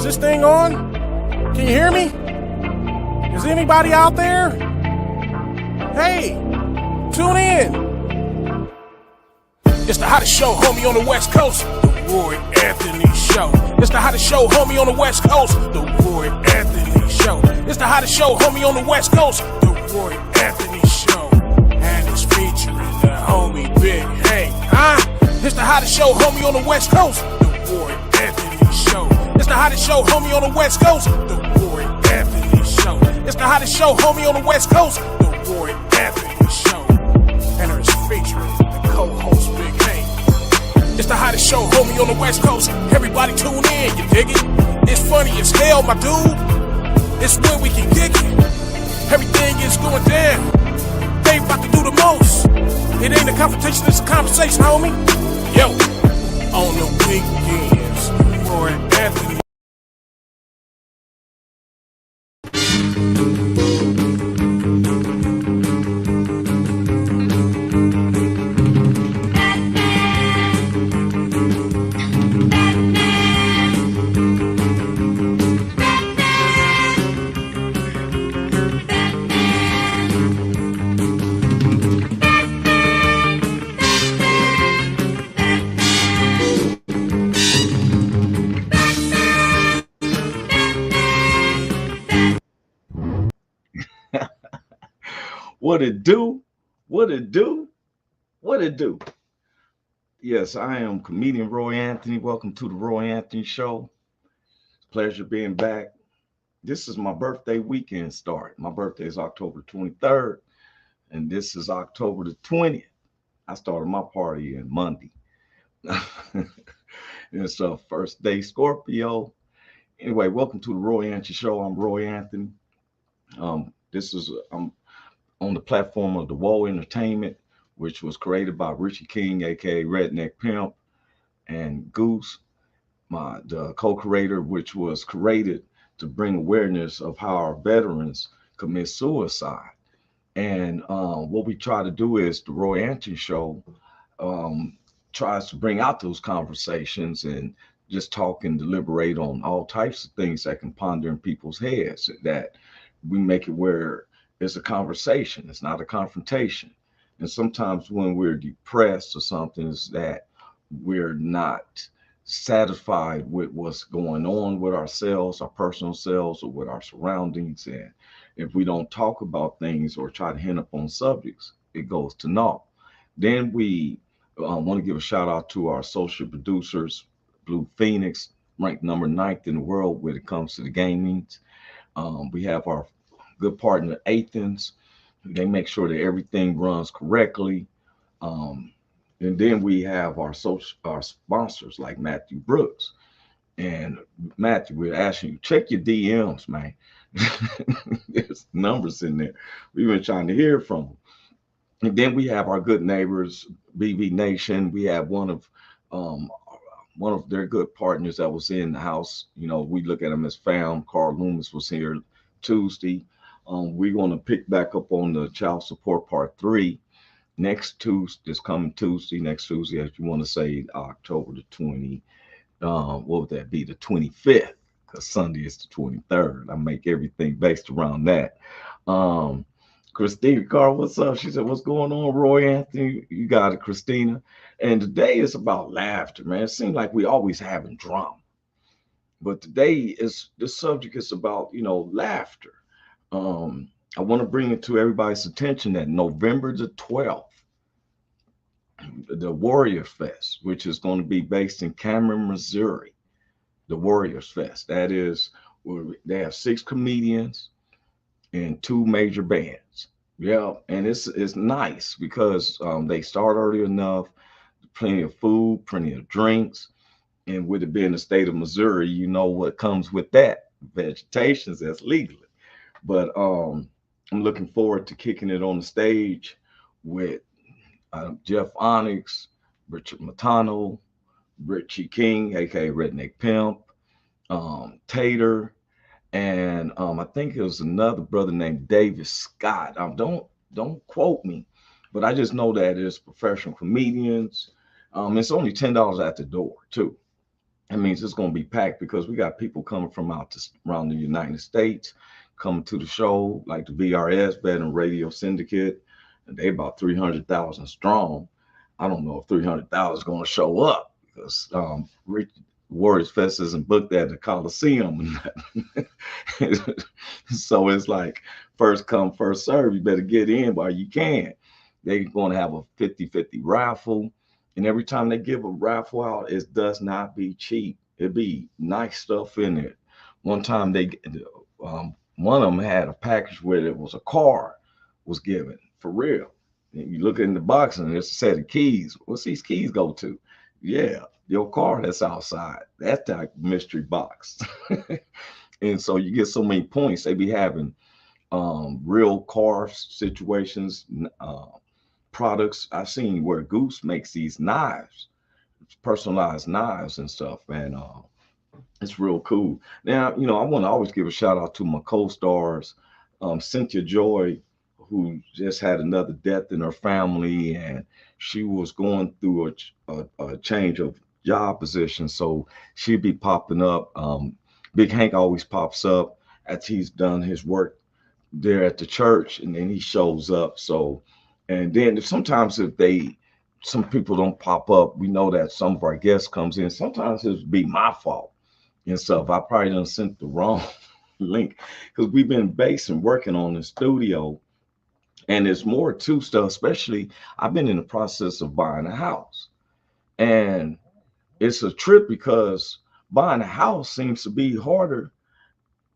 Is this thing on? Can you hear me? Is anybody out there? Hey, tune in. It's the hottest show, homie, on the West Coast. The Roy Anthony Show. It's the hottest show, homie, on the West Coast. The Roy Anthony Show. It's the hottest show, homie, on the West Coast. The Roy Anthony Show. And it's featuring the homie Big Hank. It's the hottest show, homie, on the West Coast. The Roy Anthony Show. It's the hottest show, homie, on the West Coast. The Roy Anthony Show. It's the hottest show, homie, on the West Coast. The Roy Anthony Show. And it's featuring the co-host Big Hank. It's the hottest show, homie, on the West Coast. Everybody tune in, you dig it? It's funny as hell, my dude. It's where we can kick it. Everything is going down. They about to do the most. It ain't a confrontation, it's a conversation, homie. Yo, on the weekends, Roy Anthony. What it do? What it do? What it do? Yes, I am comedian Roy Anthony. Welcome to the Roy Anthony Show. Pleasure being back. This is my birthday weekend start. My birthday is October 23rd, and this is October the 20th. I started my party on Monday. It's a first day Scorpio. Anyway, welcome to the Roy Anthony Show. I'm Roy Anthony. I'm on the platform of the Woe Entertainment, which was created by Richie King, aka Redneck Pimp, and Goose, the co-creator, which was created to bring awareness of how our veterans commit suicide. And what we try to do is the Roy Anthony Show tries to bring out those conversations and just talk and deliberate on all types of things that can ponder in people's heads, that we make it where it's a conversation. It's not a confrontation. And sometimes when we're depressed or something, is that we're not satisfied with what's going on with ourselves, our personal selves, or with our surroundings. And if we don't talk about things or try to hint up on subjects, it goes to naught. Then we want to give a shout out to our social producers. Blue Phoenix, ranked number 9th in the world when it comes to the gamings. We have our good partner Athens. They make sure that everything runs correctly. And then we have our sponsors like Matthew Brooks. And Matthew, we're asking you, check your DMs, man. There's numbers in there. We've been trying to hear from them. And then we have our good neighbors, BB Nation. We have one of their good partners that was in the house. You know, we look at them as fam. Carl Loomis was here Tuesday. We're going to pick back up on the child support part 3 next Tuesday, this coming Tuesday, next Tuesday, as you want to say, October the 20, what would that be, the 25th, because Sunday is the 23rd. I make everything based around that. Christina Carr, what's up? She said, what's going on, Roy Anthony? You got it, Christina. And today is about laughter, man. It seems like we always having drama. But today the subject is about, laughter. I want to bring it to everybody's attention that November the 12th, the Warrior Fest, which is going to be based in Cameron, Missouri, the Warriors Fest. That is where they have 6 comedians and 2 major bands. Yeah, and it's nice because they start early enough, plenty of food, plenty of drinks. And with it being the state of Missouri, you know what comes with that. Vegetation that's legally. But I'm looking forward to kicking it on the stage with Jeff Onyx, Richard Matano, Richie King, aka Redneck Pimp, Tater, and I think it was another brother named David Scott. Don't quote me, but I just know that it's professional comedians. It's only $10 at the door too. That means it's going to be packed because we got people coming from around the United States coming to the show, like the VRS, Veteran Radio Syndicate, and they about 300,000 strong. I don't know if 300,000 is going to show up because Warriors Fest isn't booked at the Coliseum. So it's like first come, first serve. You better get in while you can. They're going to have a 50-50 raffle. And every time they give a raffle out, it does not be cheap. It be nice stuff in it. One time one of them had a package where it was a car was given for real. And you look in the box and it's a set of keys. What's these keys go to? Yeah, your car that's outside. That type of mystery box. And so you get so many points. They be having real car situations, products. I've seen where Goose makes these knives, personalized knives and stuff, and it's real cool. Now, I want to always give a shout out to my co-stars, Cynthia Joy, who just had another death in her family, and she was going through a change of job position, so she'd be popping up. Big Hank always pops up after he's done his work there at the church, and then he shows up. So, and then sometimes if some people don't pop up, we know that some of our guests comes in. Sometimes it'll be my fault and stuff. I probably done sent the wrong link because we've been basing working on the studio, and there's more to stuff. Especially, I've been in the process of buying a house, and it's a trip because buying a house seems to be harder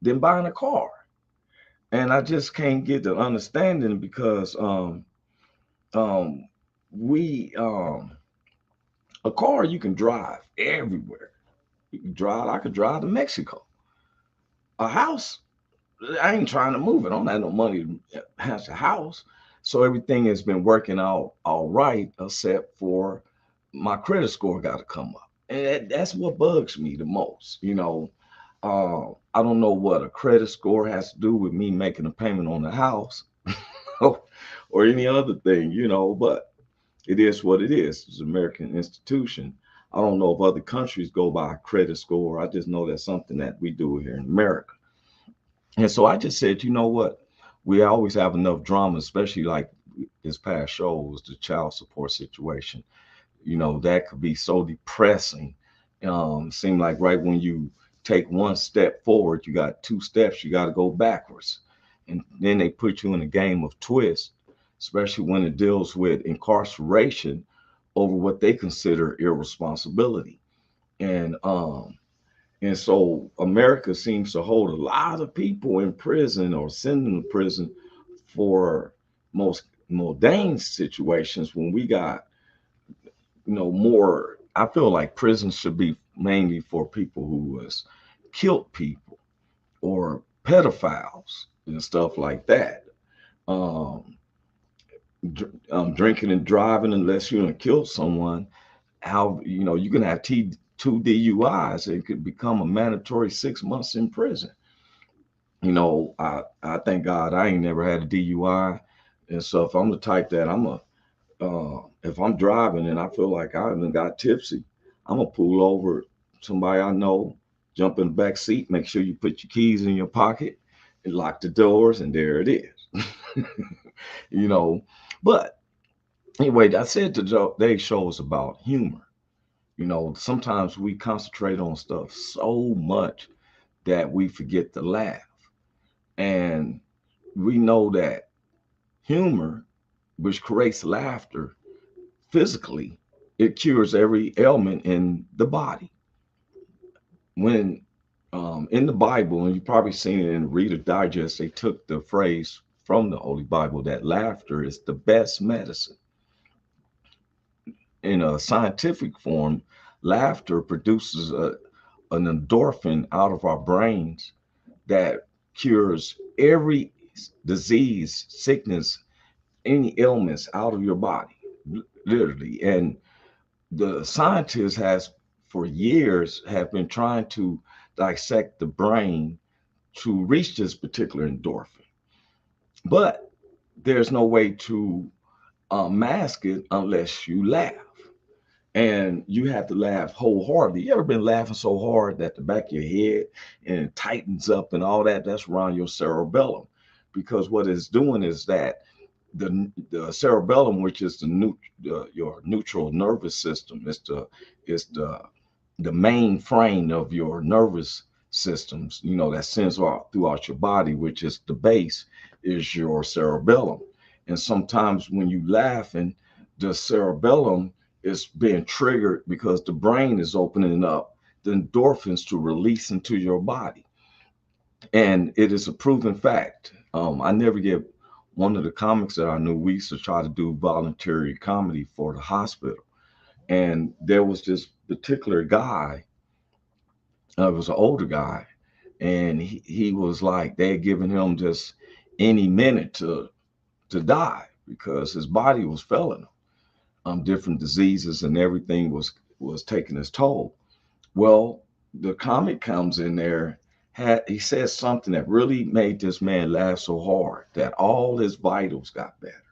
than buying a car, and I just can't get the understanding because um we a car you can drive everywhere. You can drive. I could drive to Mexico. A house, I ain't trying to move it. I don't have no money to have a house. So everything has been working out all right, except for my credit score got to come up, and that's what bugs me the most. I don't know what a credit score has to do with me making a payment on the house or any other thing, but it is what it is. It's an American institution. I don't know if other countries go by credit score. I just know that's something that we do here in America. And so I just said, you know what? We always have enough drama, especially like this past show was the child support situation. That could be so depressing. Seem like right when you take one step forward, you got two steps, you got to go backwards. And then they put you in a game of twist, especially when it deals with incarceration over what they consider irresponsibility. And so America seems to hold a lot of people in prison or send them to prison for most mundane situations when we got, more. I feel like prisons should be mainly for people who has killed people or pedophiles and stuff like that. Um, Drinking and driving unless you have killed someone. How you can have two DUIs. It could become a mandatory 6 months in prison. I thank God I ain't never had a DUI, and so if I'm the type that if I'm driving and I feel like I haven't got tipsy, I'm gonna pull over somebody I know, jump in the back seat, make sure you put your keys in your pocket, and lock the doors, and there it is. you know, but anyway, I said today's show is about humor. Sometimes we concentrate on stuff so much that we forget to laugh. And we know that humor, which creates laughter physically, it cures every ailment in the body. When in the Bible, and you've probably seen it in Reader Digest, they took the phrase from the Holy Bible that laughter is the best medicine. In a scientific form, laughter produces an endorphin out of our brains that cures every disease, sickness, any ailments out of your body, literally. And the scientists has for years have been trying to dissect the brain to reach this particular endorphin, but there's no way to mask it unless you laugh. and you have to laugh wholeheartedly. You ever been laughing so hard that the back of your head and it tightens up and all that? That's around your cerebellum, because what it's doing is that the cerebellum, which is your neutral nervous system, is the main frame of your nervous systems, that sends out throughout your body, which is the base, is your cerebellum. And sometimes when you laugh, and the cerebellum is being triggered because the brain is opening up the endorphins to release into your body. And it is a proven fact. I never get one of the comics that I knew. We used to try to do voluntary comedy for the hospital. And there was this particular guy, it was an older guy, and he was like, they had given him just any minute to die because his body was failing him. Different diseases and everything was taking its toll. Well, the comic comes in there. He says something that really made this man laugh so hard that all his vitals got better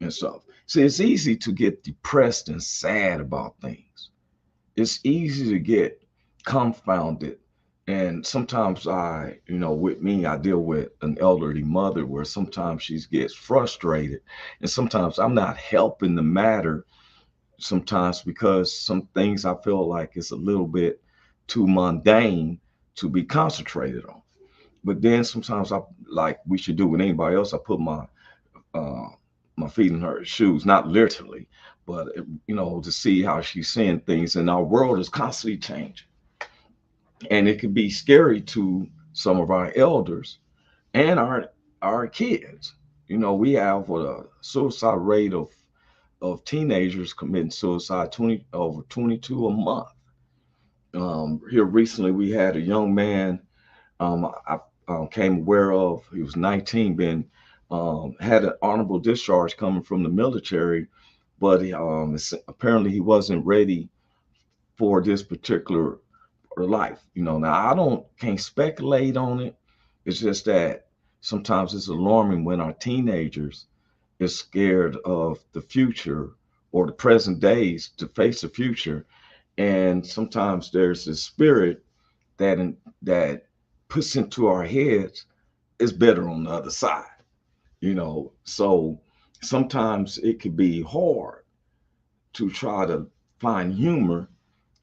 and stuff. See, it's easy to get depressed and sad about things. It's easy to get confounded. And sometimes with me, I deal with an elderly mother where sometimes she gets frustrated, and sometimes I'm not helping the matter. Sometimes because some things I feel like it's a little bit too mundane to be concentrated on. But then sometimes I, like we should do with anybody else, I put uh, my feet in her shoes, not literally, but to see how she's seeing things. And our world is constantly changing, and it can be scary to some of our elders and our kids. We have a suicide rate of teenagers committing suicide 22 a month. Here recently, we had a young man I came aware of. He was 19, been had an honorable discharge coming from the military, but apparently he wasn't ready for this particular life. Now I don't can't speculate on it. It's just that sometimes it's alarming when our teenagers is scared of the future or the present days to face the future, and sometimes there's this spirit that puts into our heads is better on the other side. So sometimes it could be hard to try to find humor,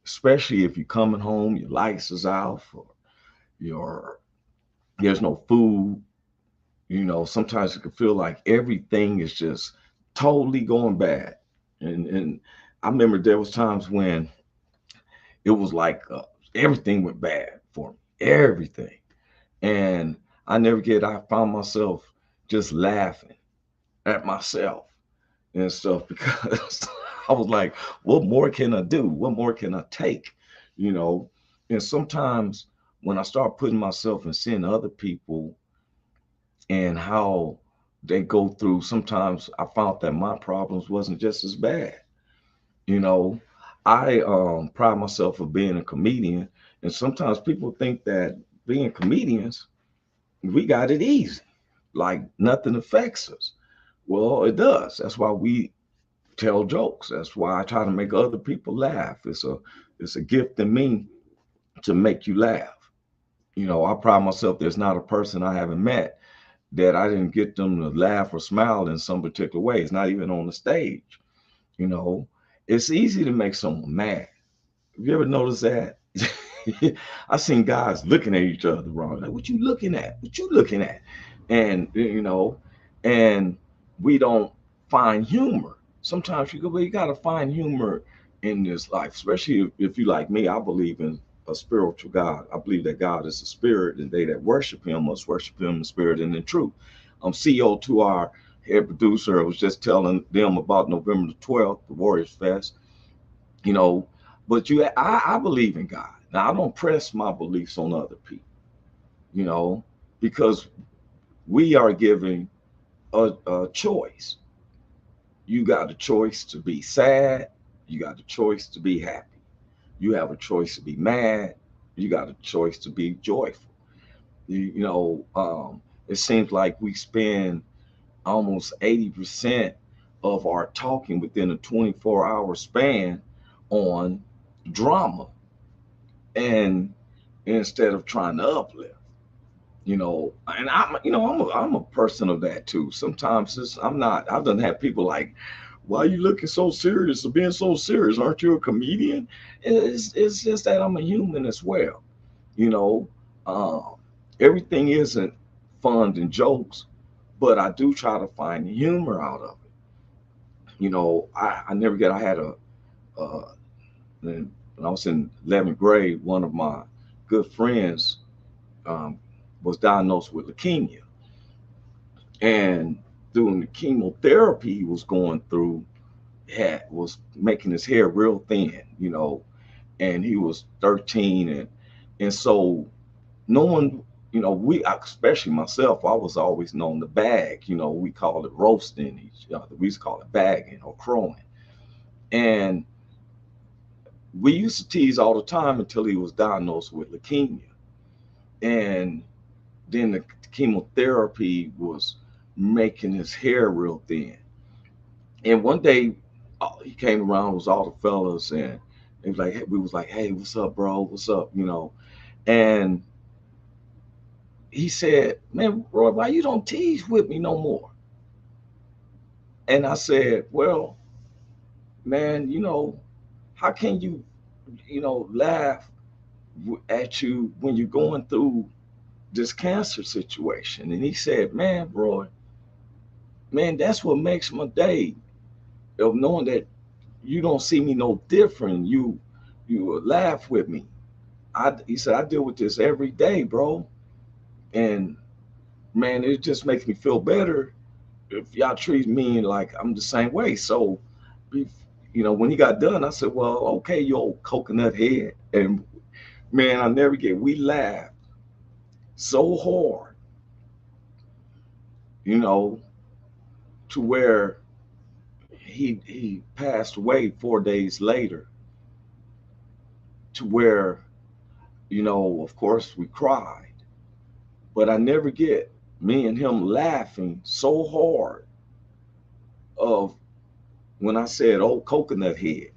especially if you're coming home, your lights is off, or your there's no food. Sometimes it can feel like everything is just totally going bad. And I remember there was times when it was like everything went bad for me, everything. And I found myself just laughing at myself and stuff because I was like, what more can I do? What more can I take? You know, and sometimes when I start putting myself and seeing other people and how they go through, sometimes I found that my problems wasn't just as bad. You know, I pride myself of being a comedian, and sometimes people think that being comedians, we got it easy, like nothing affects us. Well, it does. That's why we tell jokes. That's why I try to make other people laugh. It's a gift in me to make you laugh. I pride myself. There's not a person I haven't met that I didn't get them to laugh or smile in some particular way. It's not even on the stage. You know, it's easy to make someone mad. Have you ever noticed that? I seen guys looking at each other wrong. Like, what you looking at? What you looking at? And we don't find humor. Sometimes you go, well, you got to find humor in this life, especially if you like me. I believe in a spiritual God. I believe that God is a spirit, and they that worship Him must worship Him in spirit and in truth. CEO to our head producer, I was just telling them about November the 12th, the Warriors Fest. You know, but I believe in God. Now I don't press my beliefs on other people. You know, because we are giving a choice. You got a choice to be sad. You got a choice to be happy. You have a choice to be mad. You got a choice to be joyful. It seems like we spend almost 80% of our talking within a 24-hour span on drama, and instead of trying to uplift. And I'm a person of that too. Sometimes I'm not. I've done have people like, why are you looking so serious or being so serious? Aren't you a comedian? It's just that I'm a human as well. You know, um, everything isn't fun and jokes, but I do try to find humor out of it. I never get. I had uh, when I was in 11th grade, one of my good friends um, was diagnosed with leukemia, and doing the chemotherapy he was going through was making his hair real thin, and he was 13, and so no one, we, especially myself, I was always known to bag. We called it roasting each other. We used to call it bagging or crowing, and we used to tease all the time until he was diagnosed with leukemia, and then the chemotherapy was making his hair real thin. And one day, he came around, was all the fellas, and it was like, we was like, hey, what's up, bro? What's up? And he said, man, Roy, why you don't tease with me no more? And I said, well, man, how can you, laugh at you when you're going through this cancer situation? And he said, man, Roy, man, that's what makes my day, of knowing that you don't see me no different. You laugh with me. He said, I deal with this every day, bro. And man, it just makes me feel better if y'all treat me like I'm the same way. So, when he got done, I said, well, okay, you old coconut head. And man, I never get, we laughed so hard, you know, to where he passed away 4 days later, to where, of course we cried, but I never get me and him laughing so hard of when I said, "Oh, coconut head,"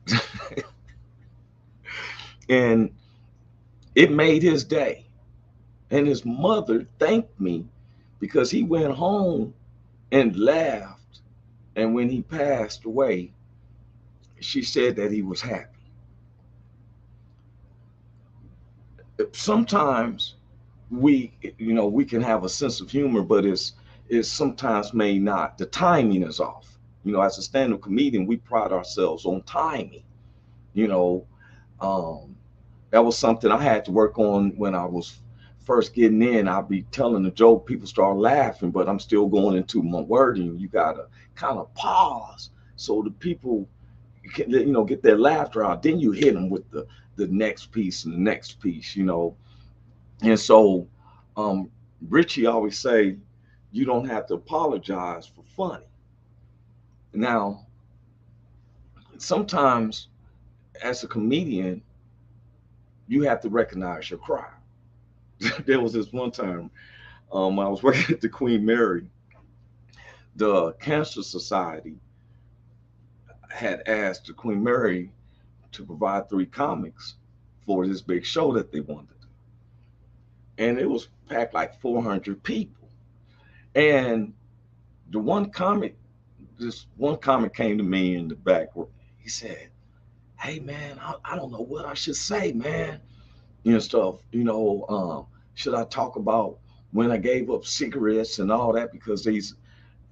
and it made his day. And his mother thanked me because he went home and laughed. And when he passed away, she said that he was happy. Sometimes we can have a sense of humor, but it's sometimes may not. The timing is off. As a stand-up comedian, we pride ourselves on timing. You know, um, that was something I had to work on when I was first getting in. I'd be telling a joke, people start laughing, but I'm still going into my wording. You gotta kind of pause so the people can, get their laughter out. Then you hit them with the next piece and the next piece. And so, um, Richie always say, you don't have to apologize for funny. Now, sometimes as a comedian, you have to recognize your crowd. There was this one time, I was working at the Queen Mary. The Cancer Society had asked the Queen Mary to provide 3 comics for this big show that they wanted. And it was packed like 400 people. And the one comic, this one comic came to me in the back. He said, hey, man, I don't know what I should say, man. Stuff, should I talk about when I gave up cigarettes and all that? Because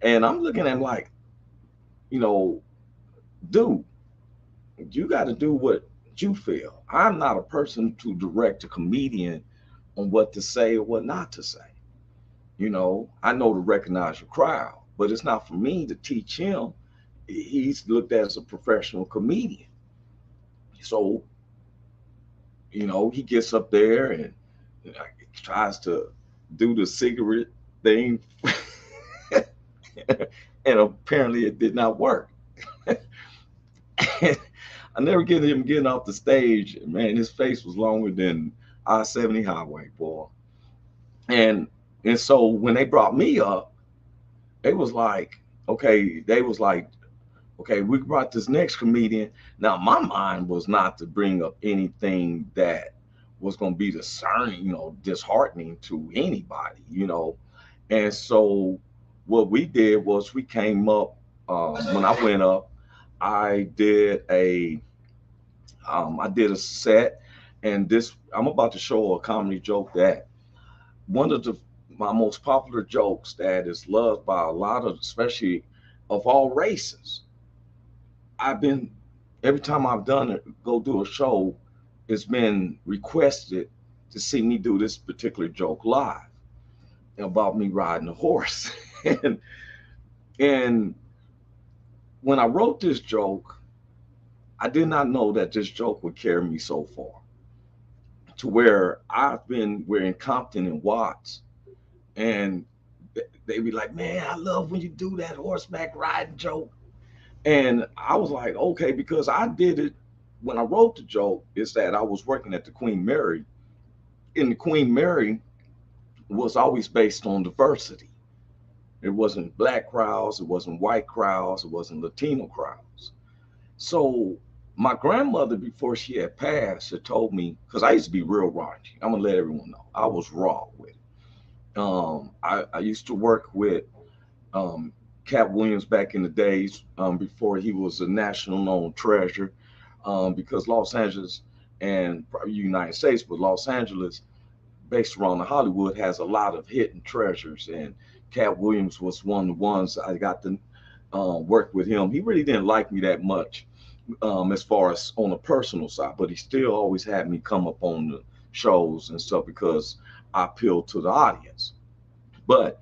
and I'm looking at him like, you know, dude, you got to do what you feel. I'm not a person to direct a comedian on what to say or what not to say. I know to recognize your crowd, but it's not for me to teach him. He's looked at as a professional comedian. So, he gets up there and tries to do the cigarette thing. And apparently it did not work. I never get him getting off the stage. Man, his face was longer than I-70 highway, boy. And so when they brought me up, they was like, okay, they was like, Okay, we brought this next comedian. Now, my mind was not to bring up anything that was going to be discerning, disheartening to anybody, And so, what we did was we came up. When I went up, I did a, I did a set, and this I'm about to show a comedy joke that one of my most popular jokes that is loved by a lot of, especially of all races. I've been every time I've done it, go do a show, it's been requested to see me do this particular joke live about me riding a horse. and and when I wrote this joke, I did not know that this joke would carry me so far to where we're in Compton and Watts, and they be like, man, I love when you do that horseback riding joke. And I was like, okay, because I did it when I wrote the joke, is that I was working at the Queen Mary, and the Queen Mary was always based on diversity. It wasn't black crowds, it wasn't white crowds, it wasn't Latino crowds. So my grandmother, before she had passed, had told me, because I used to be real raunchy. I'm gonna let everyone know I was raw with it. I used to work with Cat Williams back in the days, before he was a national known treasure, because Los Angeles and probably United States, but Los Angeles, based around the Hollywood, has a lot of hidden treasures. And Cat Williams was one of the ones I got to work with him. He really didn't like me that much, as far as on the personal side, but he still always had me come up on the shows and stuff because I appealed to the audience. But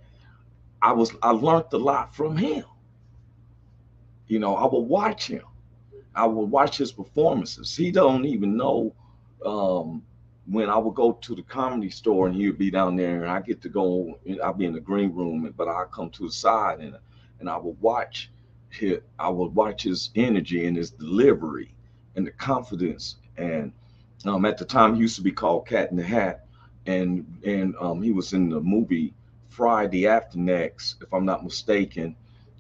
I learned a lot from him. I would watch him. I would watch his performances. He don't even know, when I would go to the Comedy Store and he would be down there, and I get to go. I'd be in the green room, but I come to the side and I would watch his energy and his delivery and the confidence. And at the time, he used to be called Cat in the Hat, and he was in the movie Friday After Next, if I'm not mistaken.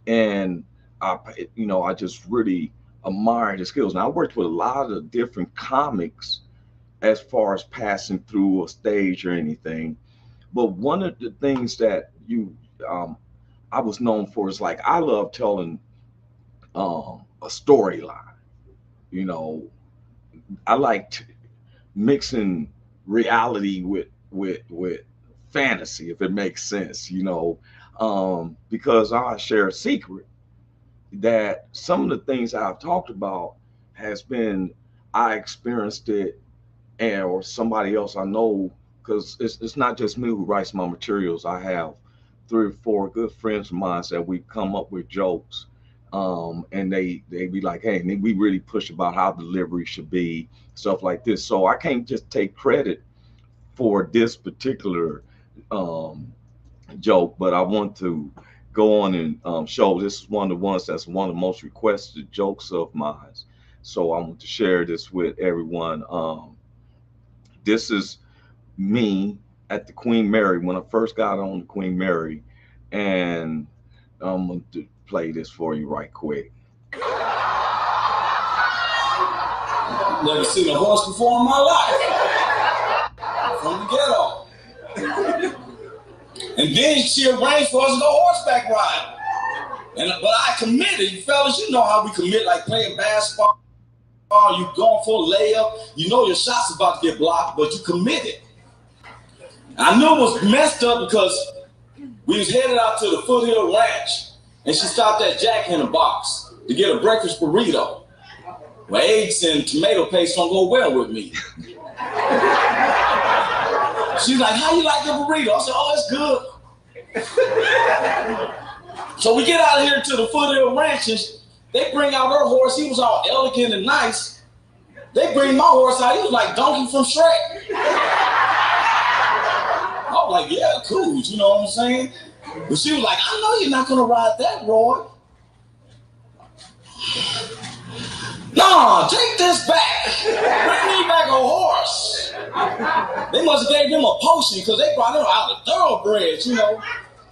And I just really admired his skills. Now I worked with a lot of different comics as far as passing through a stage or anything, but one of the things that I was known for is, like, I love telling a storyline. I liked mixing reality with fantasy, if it makes sense, because I share a secret that some of the things I've talked about has been, I experienced it, or somebody else I know, because it's not just me who writes my materials. I have 3 or 4 good friends of mine that we come up with jokes, and they be like, hey, and we really push about how delivery should be, stuff like this. So I can't just take credit for this particular joke, but I want to go on and show this is one of the ones that's one of the most requested jokes of mine. So I want to share this with everyone. This is me at the Queen Mary when I first got on the Queen Mary, and I'm going to play this for you right quick. Never seen a horse before in my life. From the ghetto. And then she arranged for us to go horseback riding. But I committed. You fellas, you know how we commit, like playing basketball. You going for a layup. You know your shot's about to get blocked, but you committed. I knew it was messed up because we was headed out to the Foothill Ranch, and she stopped at Jack in the Box to get a breakfast burrito. Well, eggs and tomato paste don't go well with me. She's like, how you like the burrito? I said, oh, it's good. So we get out of here to the Foothill Ranches. They bring out her horse. He was all elegant and nice. They bring my horse out. He was like Donkey from Shrek. I was like, yeah, cool. You know what I'm saying? But she was like, I know you're not going to ride that, Roy. No, take this back. Bring me back a horse. They must have gave him a potion because they brought him out of thoroughbreds,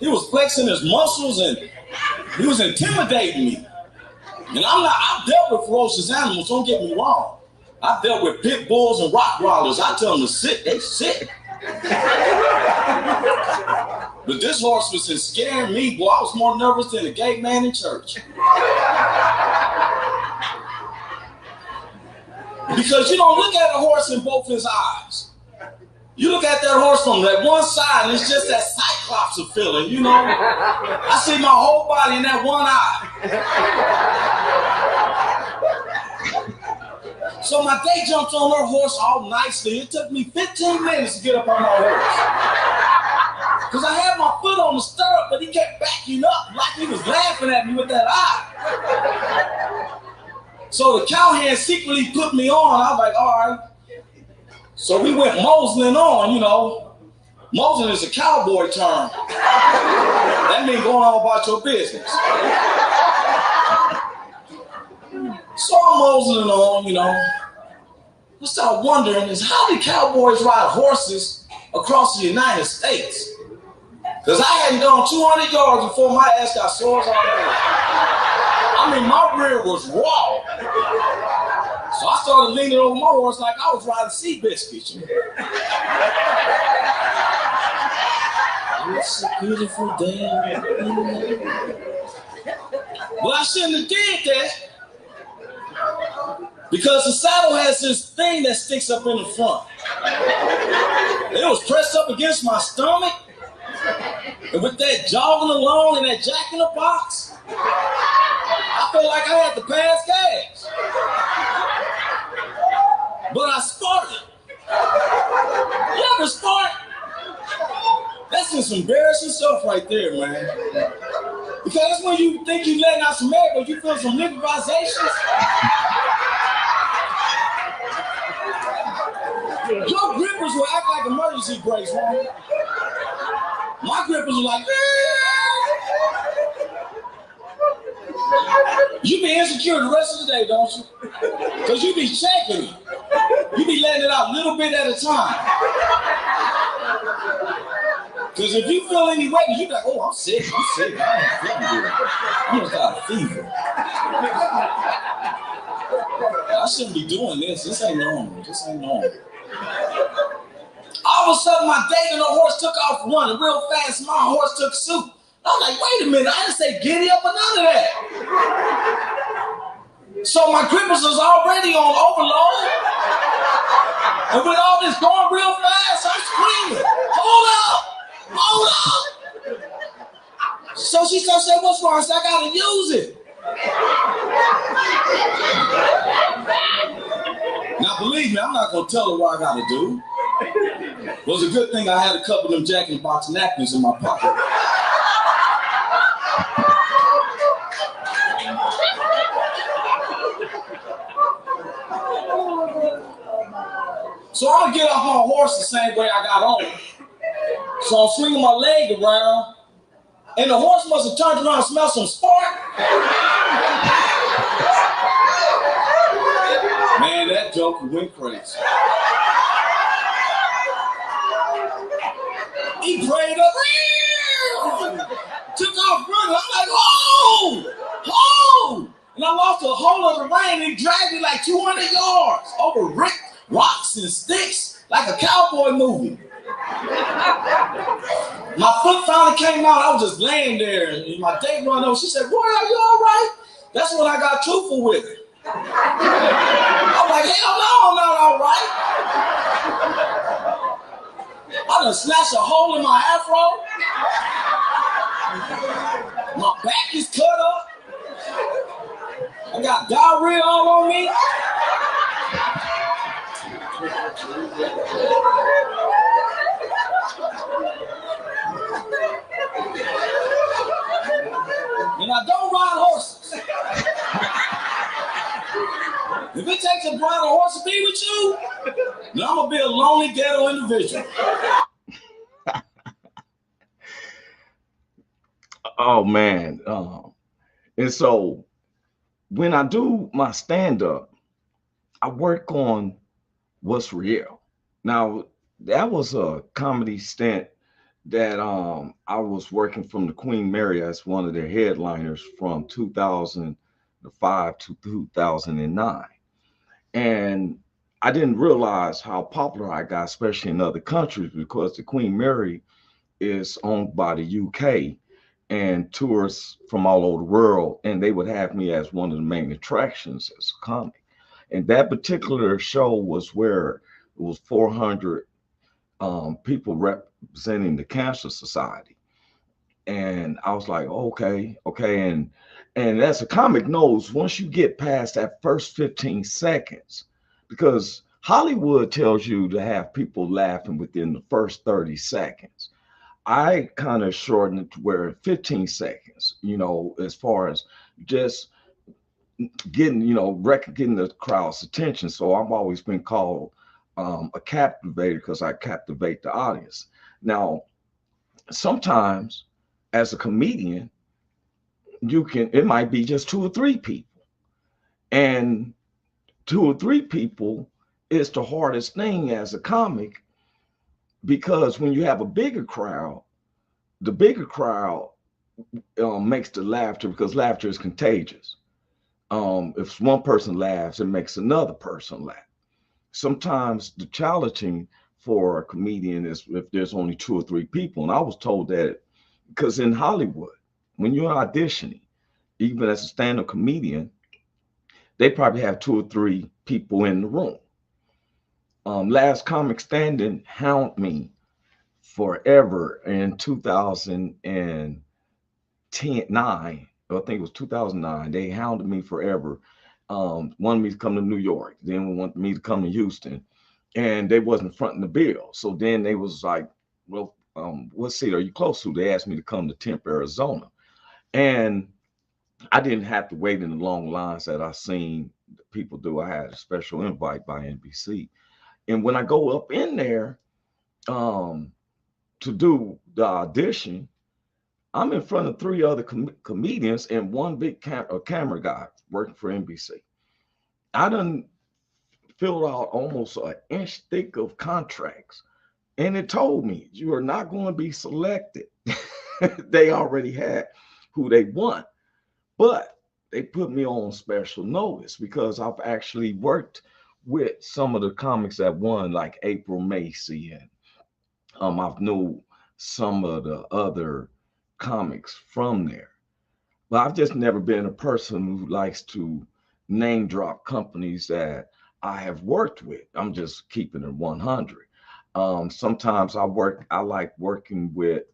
He was flexing his muscles and he was intimidating me. And I've dealt with ferocious animals, don't get me wrong. I've dealt with pit bulls and Rottweilers. I tell them to sit, they sit. But this horse was scaring me, boy. I was more nervous than a gay man in church. Because you don't look at a horse in both his eyes. You look at that horse from that one side, and it's just that cyclops of feeling, you know? I see my whole body in that one eye. So my day jumped on her horse all nicely. It took me 15 minutes to get up on my horse. Because I had my foot on the stirrup, but he kept backing up like he was laughing at me with that eye. So the cowhand secretly put me on. I was like, all right. So we went moseling on, you know. Moseling is a cowboy term. That means going on about your business. So I'm moseling on, you know. I started wondering is how do cowboys ride horses across the United States? Because I hadn't gone 200 yards before my ass got sores all over. I mean, my rear was raw. So I started leaning over my horse like I was riding sea biscuits. You know? It's a beautiful day. Well, I shouldn't have did that. Because the saddle has this thing that sticks up in the front. It was pressed up against my stomach. And with that jogging along and that jack in the box, I felt like I had to pass gas. But I sparked. You ever spark? That's just embarrassing stuff right there, man. Because that's when you think you're letting out some air, but you feel some liquefizations. Your grippers will act like emergency brakes, man. My grippers were like, you be insecure the rest of the day, don't you? Because you be checking it. You be letting it out a little bit at a time. Because if you feel any weakness, you be like, oh, I'm sick. I ain't feeling good. I must got a fever. I shouldn't be doing this. This ain't normal. All of a sudden, my dating horse took off running real fast. My horse took suit. I was like, wait a minute, I didn't say giddy up or none of that. So my grippers was already on overload. And with all this going real fast, I'm screaming, hold up. So she started saying, what's wrong? I said, I gotta use it. Now believe me, I'm not gonna tell her what I gotta do. It was a good thing I had a couple of them Jack in the Box napkins in my pocket. So I'm gonna get off my horse the same way I got on. So I'm swinging my leg around, and the horse must have turned around and smelled some spark. Man, that joker went crazy. He prayed up, took off running. I'm like, oh! And I lost a hold of the rein, and he dragged me like 200 yards over rocks and sticks, like a cowboy movie. My foot finally came out. I was just laying there, and my date run over. She said, "Boy, are you all right?" That's when I got truthful with it. I'm like, hell no, I'm not all right. I done snatched a hole in my afro. My back is cut up. I got diarrhea all on me. And I don't ride horses. If it takes a ride a horse to be with you, then I'm gonna be a lonely ghetto individual. Oh man. And so when I do my stand-up, I work on what's real. Now, that was a comedy stint that I was working from the Queen Mary as one of their headliners from 2000 2005 to 2009. And I didn't realize how popular I got, especially in other countries, because the Queen Mary is owned by the UK and tourists from all over the world, and they would have me as one of the main attractions as a comic. And that particular show was where it was 400 people representing the Cancer Society. And I was like, okay, okay. And as a comic knows, once you get past that first 15 seconds, because Hollywood tells you to have people laughing within the first 30 seconds. I kind of shortened it to where 15 seconds, as far as just getting, getting the crowd's attention. So I've always been called a captivator because I captivate the audience. Now, sometimes as a comedian, it might be just two or three people. And two or three people is the hardest thing as a comic, because when you have a bigger crowd, the bigger crowd makes the laughter, because laughter is contagious. If one person laughs, it makes another person laugh. Sometimes the challenging for a comedian is if there's only two or three people. And I was told that because in Hollywood, when you're auditioning, even as a stand-up comedian, they probably have two or three people in the room. Last Comic Standing hound me forever in 2009. I think it was 2009. They hounded me forever. Wanted me to come to New York, then wanted me to come to Houston, and they wasn't fronting the bill. So then they was like, well, what city are you close to? They asked me to come to Tempe, Arizona. And I didn't have to wait in the long lines that I seen people do. I had a special invite by NBC. And when I go up in there to do the audition, I'm in front of three other comedians and one big camera guy working for NBC. I done filled out almost an inch thick of contracts, and it told me you are not going to be selected. They already had who they want, but they put me on special notice because I've actually worked with some of the comics that won, like April Macy, and I've known some of the other comics from there. But I've just never been a person who likes to name drop companies that I have worked with. I'm just keeping it 100. Sometimes I like working with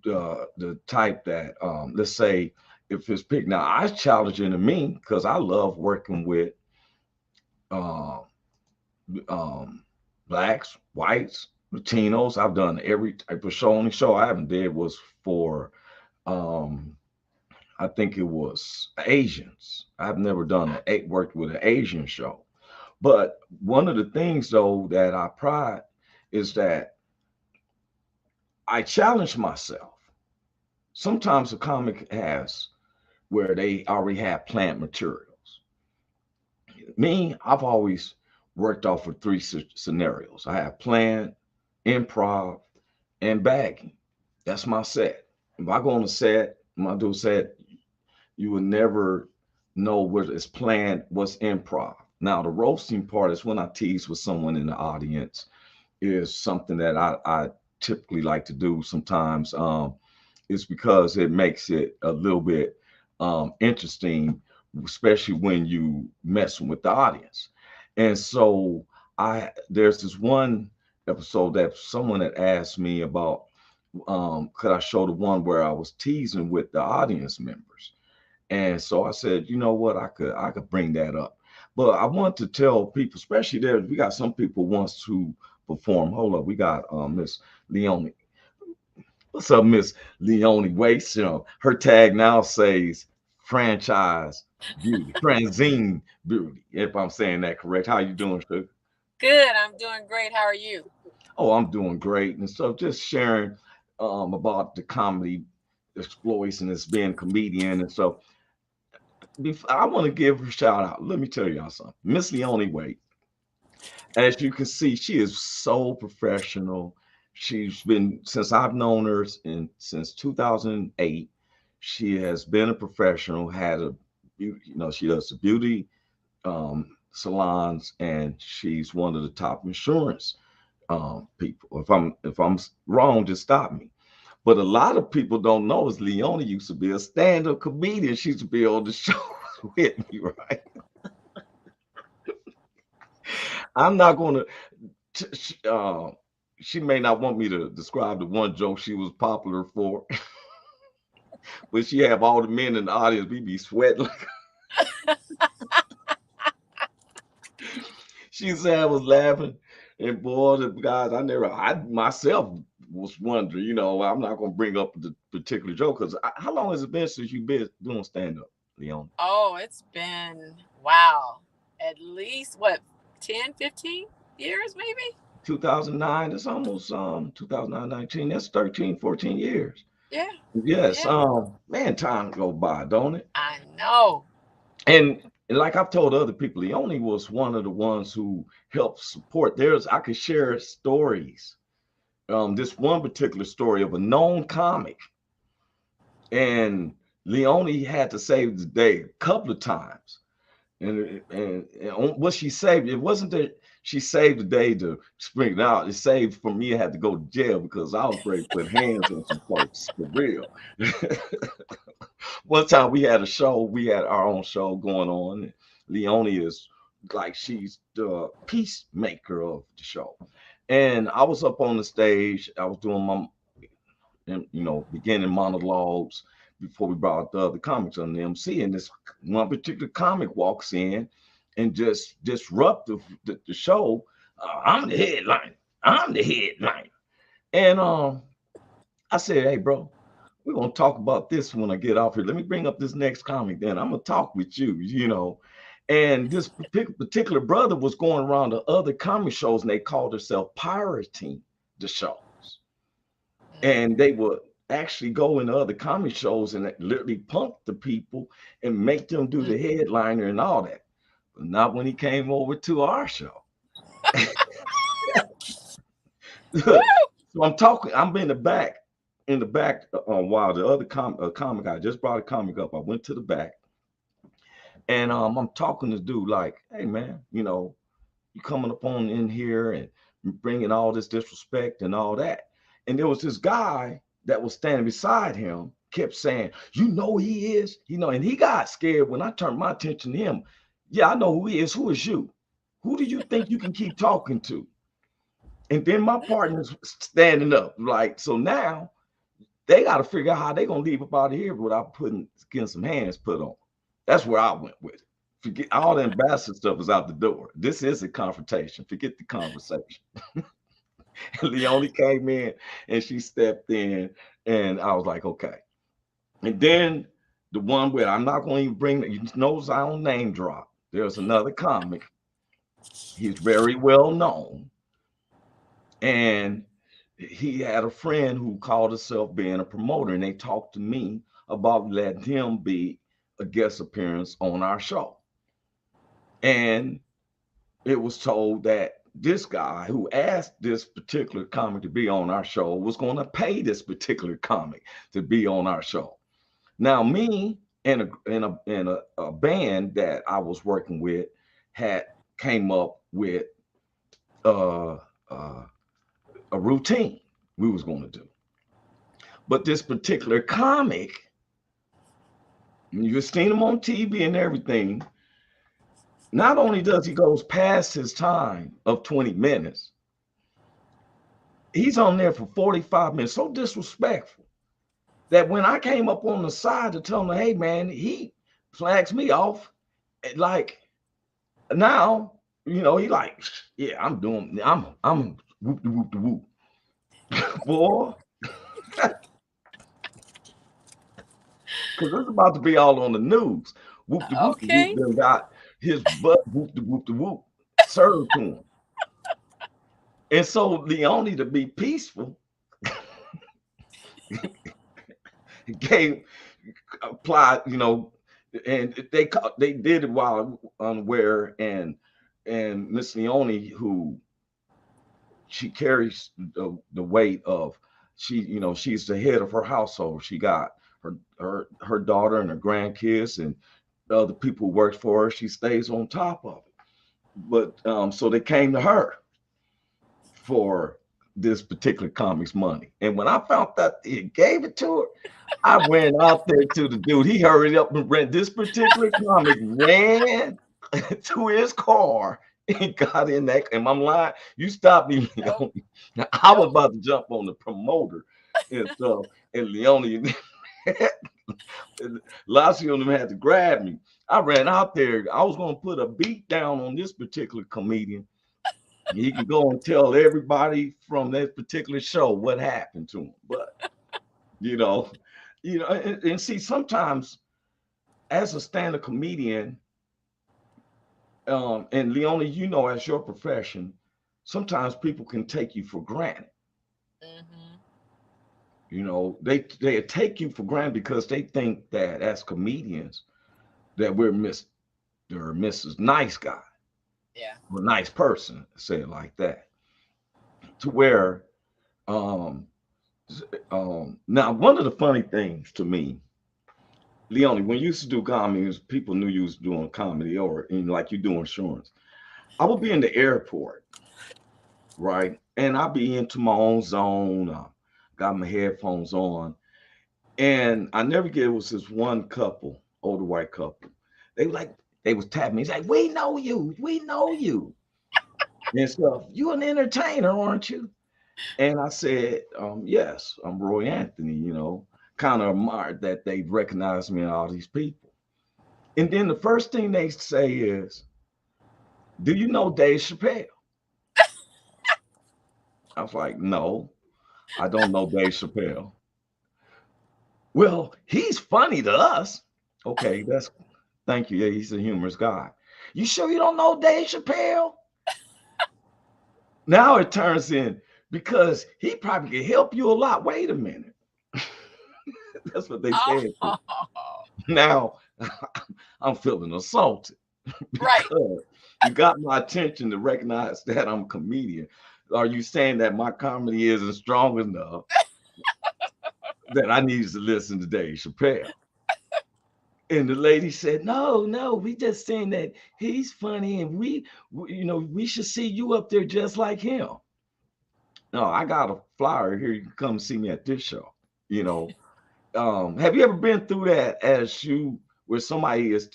the type that, let's say, if it's big. Now, I challenging to me because I love working with uh, blacks, whites, Latinos. I've done every type of show. Only show I haven't did was for I think it was Asians. I've never done worked with an Asian show. But one of the things though that I pride is that I challenge myself. Sometimes a comic has where they already have planned materials. Me, I've always worked off of three scenarios. I have planned, improv, and bagging. That's my set. If I go on a set, when I do a set, you will never know what is planned, what's improv. Now, the roasting part is when I tease with someone in the audience, is something that I typically like to do sometimes. It's because it makes it a little bit interesting, especially when you messing with the audience. And so there's this one episode that someone had asked me about, could I show the one where I was teasing with the audience members? And so I said, you know what, I could bring that up. But I want to tell people, especially there, we got some people wants to perform. Hold up, we got Miss Leonie. What's up, Miss Leonie Waits? Her tag now says franchise beauty, Franzine beauty, if I'm saying that correct. How you doing, Sugar? Good, I'm doing great. How are you? Oh, I'm doing great. And so just sharing about the comedy exploits and it's being a comedian. And so I want to give her a shout out. Let me tell y'all something. Miss Leonie Wade, as you can see, she is so professional. She's been, since I've known her since 2008, she has been a professional, had a beauty, she does the beauty salons, and she's one of the top insurance people. If I'm wrong, just stop me. But a lot of people don't know is Leonie used to be a stand-up comedian. She used to be on the show with me, right? I'm not going to. She may not want me to describe the one joke she was popular for, but she have all the men in the audience. We be sweating. She said I was laughing, and boy, the guys, I myself was wondering. I'm not going to bring up the particular joke because how long has it been since you've been doing stand-up, Leon? Oh, it's been, wow, at least what, 10, 15 years maybe? 2009. It's almost 2019. That's 13, 14 years. Yeah. Yes. Yeah. Man, time go by, don't it? I know. And like I've told other people, Leonie was one of the ones who helped support. I could share stories. This one particular story of a known comic, and Leonie had to save the day a couple of times. And what she saved, it wasn't that she saved the day to spring it out. It saved for me. I had to go to jail because I was ready to put hands on some folks for real. One time we had our own show going on. Leonie is like, she's the peacemaker of the show. And I was up on the stage. I was doing my, beginning monologues before we brought the other comics on the MC. And this one particular comic walks in and just disrupt the show. I'm the headliner. I'm the headliner. And I said, hey, bro, we're going to talk about this when I get off here. Let me bring up this next comic, then I'm going to talk with you. And this particular brother was going around to other comic shows, and they called themselves pirating the shows. And they would actually go into other comic shows and literally punk the people and make them do the headliner and all that. But not when he came over to our show. So I'm in the back while the other comic, I just brought a comic up. I went to the back, and I'm talking to this dude like, hey man, you coming up on in here and bringing all this disrespect and all that. And there was this guy that was standing beside him, kept saying, who he is, and he got scared when I turned my attention to him. Yeah, I know who he is. Who is you? Who do you think you can keep talking to? And then my partner's standing up, like, so now they got to figure out how they're going to leave up out of here without getting some hands put on. That's where I went with it. Forget all the ambassador stuff is out the door. This is a confrontation. Forget the conversation. Leonie came in and she stepped in, and I was like, okay. And then the one where I'm not going to even bring, I don't name drop. There's another comic. He's very well known. And he had a friend who called himself being a promoter, and they talked to me about letting him be a guest appearance on our show. And it was told that this guy who asked this particular comic to be on our show was going to pay this particular comic to be on our show. Now, me and a band that I was working with came up with a routine we was going to do. But this particular comic, you've seen him on TV and everything. Not only does he goes past his time of 20 minutes, he's on there for 45 minutes, so disrespectful that when I came up on the side to tell him, hey man, he flags me off. Like now, he like, yeah, I'm whoop de whoop de whoop. Boy. Because it's about to be all on the news. Whoop de whoop de whoop, then got his butt whoop de whoop de whoop served to him. And so Leonie, to be peaceful, applied, and they did it while unaware, and Miss Leonie, who she carries the weight of, she's the head of her household. She got her daughter and her grandkids, and other people who work for her, she stays on top of it. But so they came to her for this particular comic's money. And when I found that he gave it to her, I went out there to the dude. He hurried up and ran this particular comic, ran to his car and got in that. And I'm lying. You stopped me, Nope. Leone. I was Nope. about to jump on the promoter and stuff. And Leone, Lassie and them had to grab me. I ran out there. I was going to put a beat down on this particular comedian. He can go and tell everybody from that particular show what happened to him. But you know, and see, sometimes as a stand-up comedian, and Leone, you know, as your profession, sometimes people can take you for granted. Mm-hmm. You know, they take you for granted because they think that as comedians that we're Mr. or Mrs. Nice Guy Yeah. or nice person, say it like that. To where um now one of the funny things to me, Leone, when you used to do comedy, people knew you was doing comedy or like you do insurance. I would be in the airport, right? And I'd be into my own zone, got my headphones on. And I never get it was this one couple, older white couple. They were like, they was tapping me. He's like, we know you, we know you. And stuff. You an entertainer, aren't you? And I said, yes, I'm Roy Anthony, kind of admired that they recognized me and all these people. And then the first thing they say is, do you know Dave Chappelle? I was like, no, I don't know Dave Chappelle. Well, he's funny to us. Okay, thank you. Yeah, he's a humorous guy. You sure you don't know Dave Chappelle? Now it turns in because he probably can help you a lot. Wait a minute. That's what they said. Oh, Now I'm feeling assaulted right. because you got my attention to recognize that I'm a comedian. Are you saying that my comedy isn't strong enough that I need to listen to Dave Chappelle? And the lady said, no, we just saying that he's funny and we should see you up there just like him. No, I got a flyer here. You can come see me at this show. Have you ever been through that where somebody is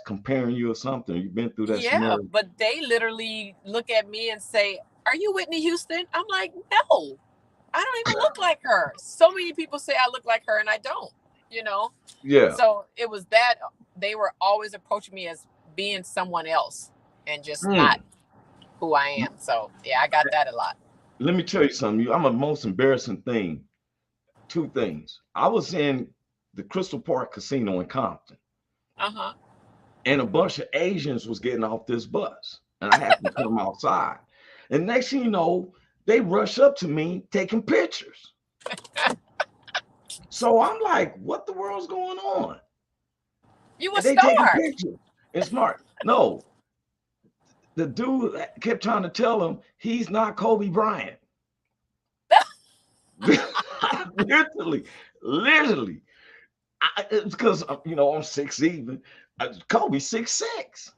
comparing you or something? You've been through that Yeah, scenario? but they literally look at me and say, are you Whitney Houston? I'm like, no, I don't even look like her. So many people say I look like her and I don't, Yeah. So it was that they were always approaching me as being someone else and just not who I am. So yeah, I got that a lot. Let me tell you something. I'm a most embarrassing thing. Two things. I was in the Crystal Park Casino in Compton. Uh-huh. And a bunch of Asians was getting off this bus. And I happened to come outside. And next thing you know, they rush up to me taking pictures. So I'm like, what the world's going on? You were they taking smart. pictures. And smart. No. The dude kept trying to tell him he's not Kobe Bryant. literally. It's because I'm 6 even. Kobe 6'6"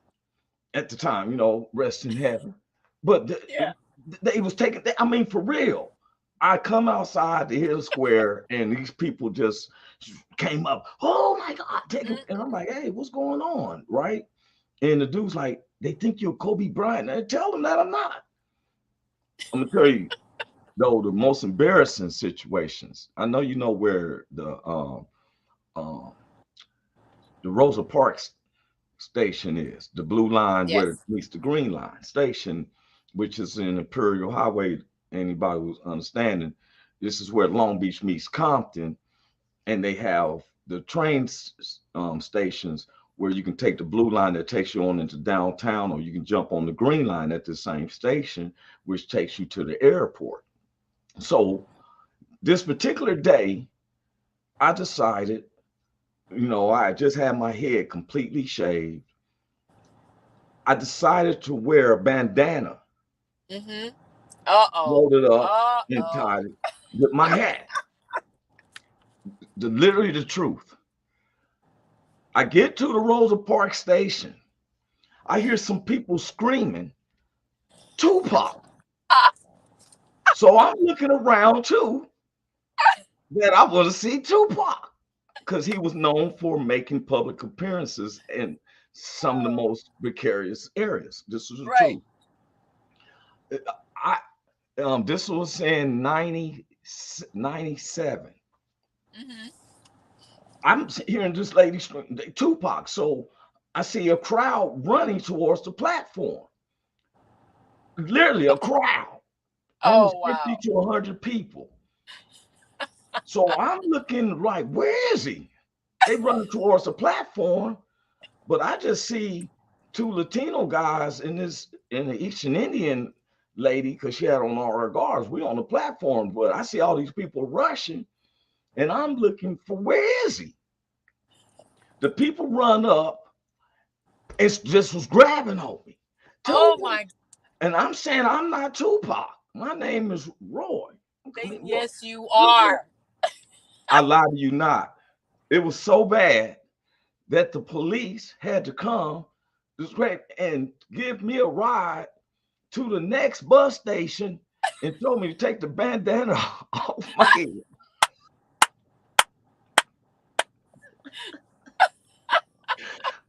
at the time, rest in heaven. But they was taking. I mean, for real. I come outside the Hill Square and these people just came up. Oh my God! And I'm like, hey, what's going on, right? And the dude's like, they think you're Kobe Bryant. And I tell them that I'm not. I'm gonna tell you, though, the most embarrassing situations. I know you know where the Rosa Parks station is, the blue line where it meets the green line station, which is in Imperial Highway. Anybody who's understanding, this is where Long Beach meets Compton, and they have the train stations where you can take the blue line that takes you on into downtown, or you can jump on the green line at the same station, which takes you to the airport. So this particular day, I decided, I just had my head completely shaved. I decided to wear a bandana. Mm-hmm. Rolled it up and tied it with my hat. Literally the truth. I get to the Rosa Parks station. I hear some people screaming, Tupac. So I'm looking around too, that I want to see Tupac because he was known for making public appearances in some of the most precarious areas. This is the Right. truth. I This was in 97. Mm-hmm. I'm hearing this lady scream, Tupac. So I see a crowd running towards the platform. Literally a crowd, almost Oh 50 wow. to 100 people. So I'm looking like, where is he? They run towards the platform, but I just see two Latino guys in the Eastern Indian lady, because she had on all her guards. We on the platform, but I see all these people rushing, and I'm looking for where is he? The people run up, it just was grabbing on me. Oh Tupac. my. And I'm saying I'm not Tupac. My name is Roy. I mean, look, Yes, you look, are. I lie to you not. It was so bad that the police had to come and give me a ride to the next bus station and told me to take the bandana off my head.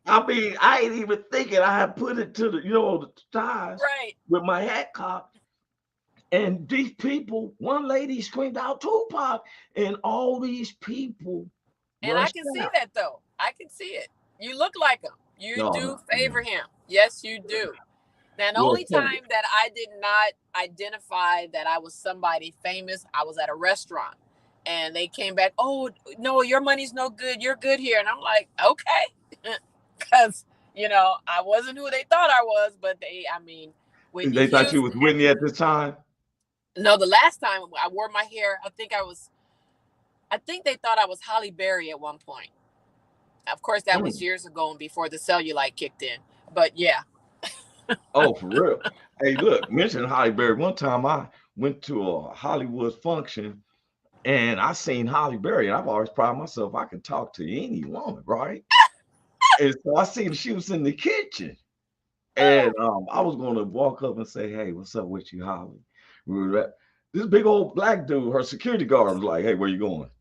I mean, I ain't even thinking. I had put it to the ties Right. with my hat cocked. And these people, one lady screamed out Tupac, and all these people And I rushed can see out. that though. I can see it. You look like him. You No, do no, favor no. him. Yes, you do. Now, the Well, only Cynthia, time that I did not identify that I was somebody famous, I was at a restaurant and they came back, oh, no, your money's no good. You're good here. And I'm like, okay. Because, I wasn't who they thought I was, but I mean, Whitney they thought you Houston. was Whitney at this time. No, the last time I wore my hair, I think they thought I was Holly Berry at one point. Of course, that was Mm. years ago and before the cellulite kicked in. But yeah. Oh, for real. Hey, look, mention Holly Berry. One time I went to a Hollywood function and I seen Holly Berry, and I've always prided myself I can talk to any woman, right? And so I seen she was in the kitchen. And I was gonna walk up and say, "Hey, what's up with you, Holly?" This big old black dude, her security guard, was like, "Hey, where you going?"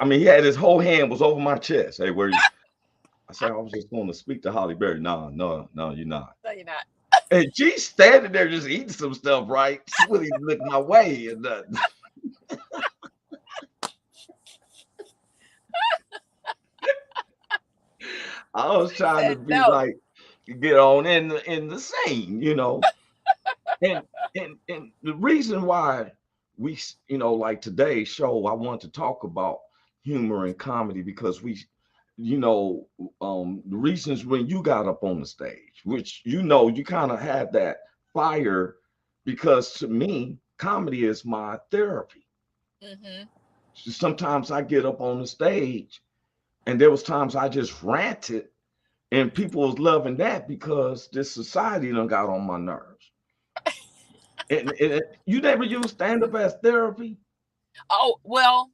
I mean, he had his whole hand was over my chest. Hey, where you? I said, I was just going to speak to Holly Berry. No, no, no, you're not. No, you're not. And she's standing there just eating some stuff, right? She wouldn't even look my way. And I was He trying to said be no. like, get on in the scene. And and the reason why we, like today's show, I want to talk about humor and comedy because you know, the reasons when you got up on the stage, which you kind of had that fire, because to me, comedy is my therapy. Hmm. Sometimes I get up on the stage, and there was times I just ranted, and people was loving that because this society done got on my nerves. And you never use stand up as therapy? Oh, well,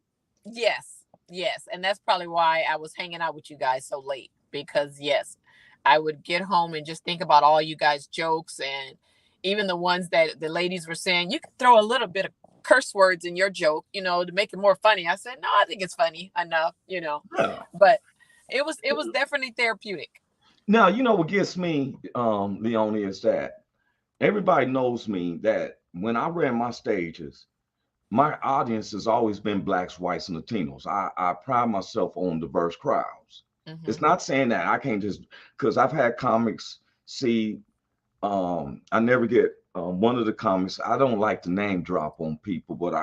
yes. Yes. And that's probably why I was hanging out with you guys so late because, yes, I would get home and just think about all you guys' jokes and even the ones that the ladies were saying. You could throw a little bit of curse words in your joke, to make it more funny. I said, no, I think it's funny enough. Yeah. But it was definitely therapeutic. Now, what gets me, Leonie, is that everybody knows me that when I ran my stages, my audience has always been blacks, whites, and Latinos. I pride myself on diverse crowds. Hmm. It's not saying that I can't just, because I've had comics see, I never get one of the comics. I don't like to name drop on people, but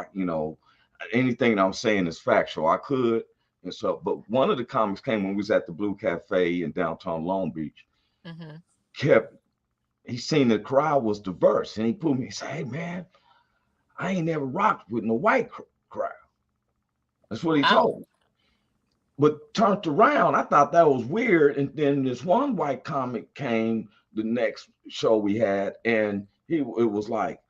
anything that I'm saying is factual. I could. And so, but one of the comics came when we was at the Blue Cafe in downtown Long Beach, Hmm. kept, he seen the crowd was diverse, and he put me, he said, hey man, I ain't never rocked with no white crowd. That's what he Wow. told me. But turned around, I thought that was weird. And then this one white comic came the next show we had, and it was like,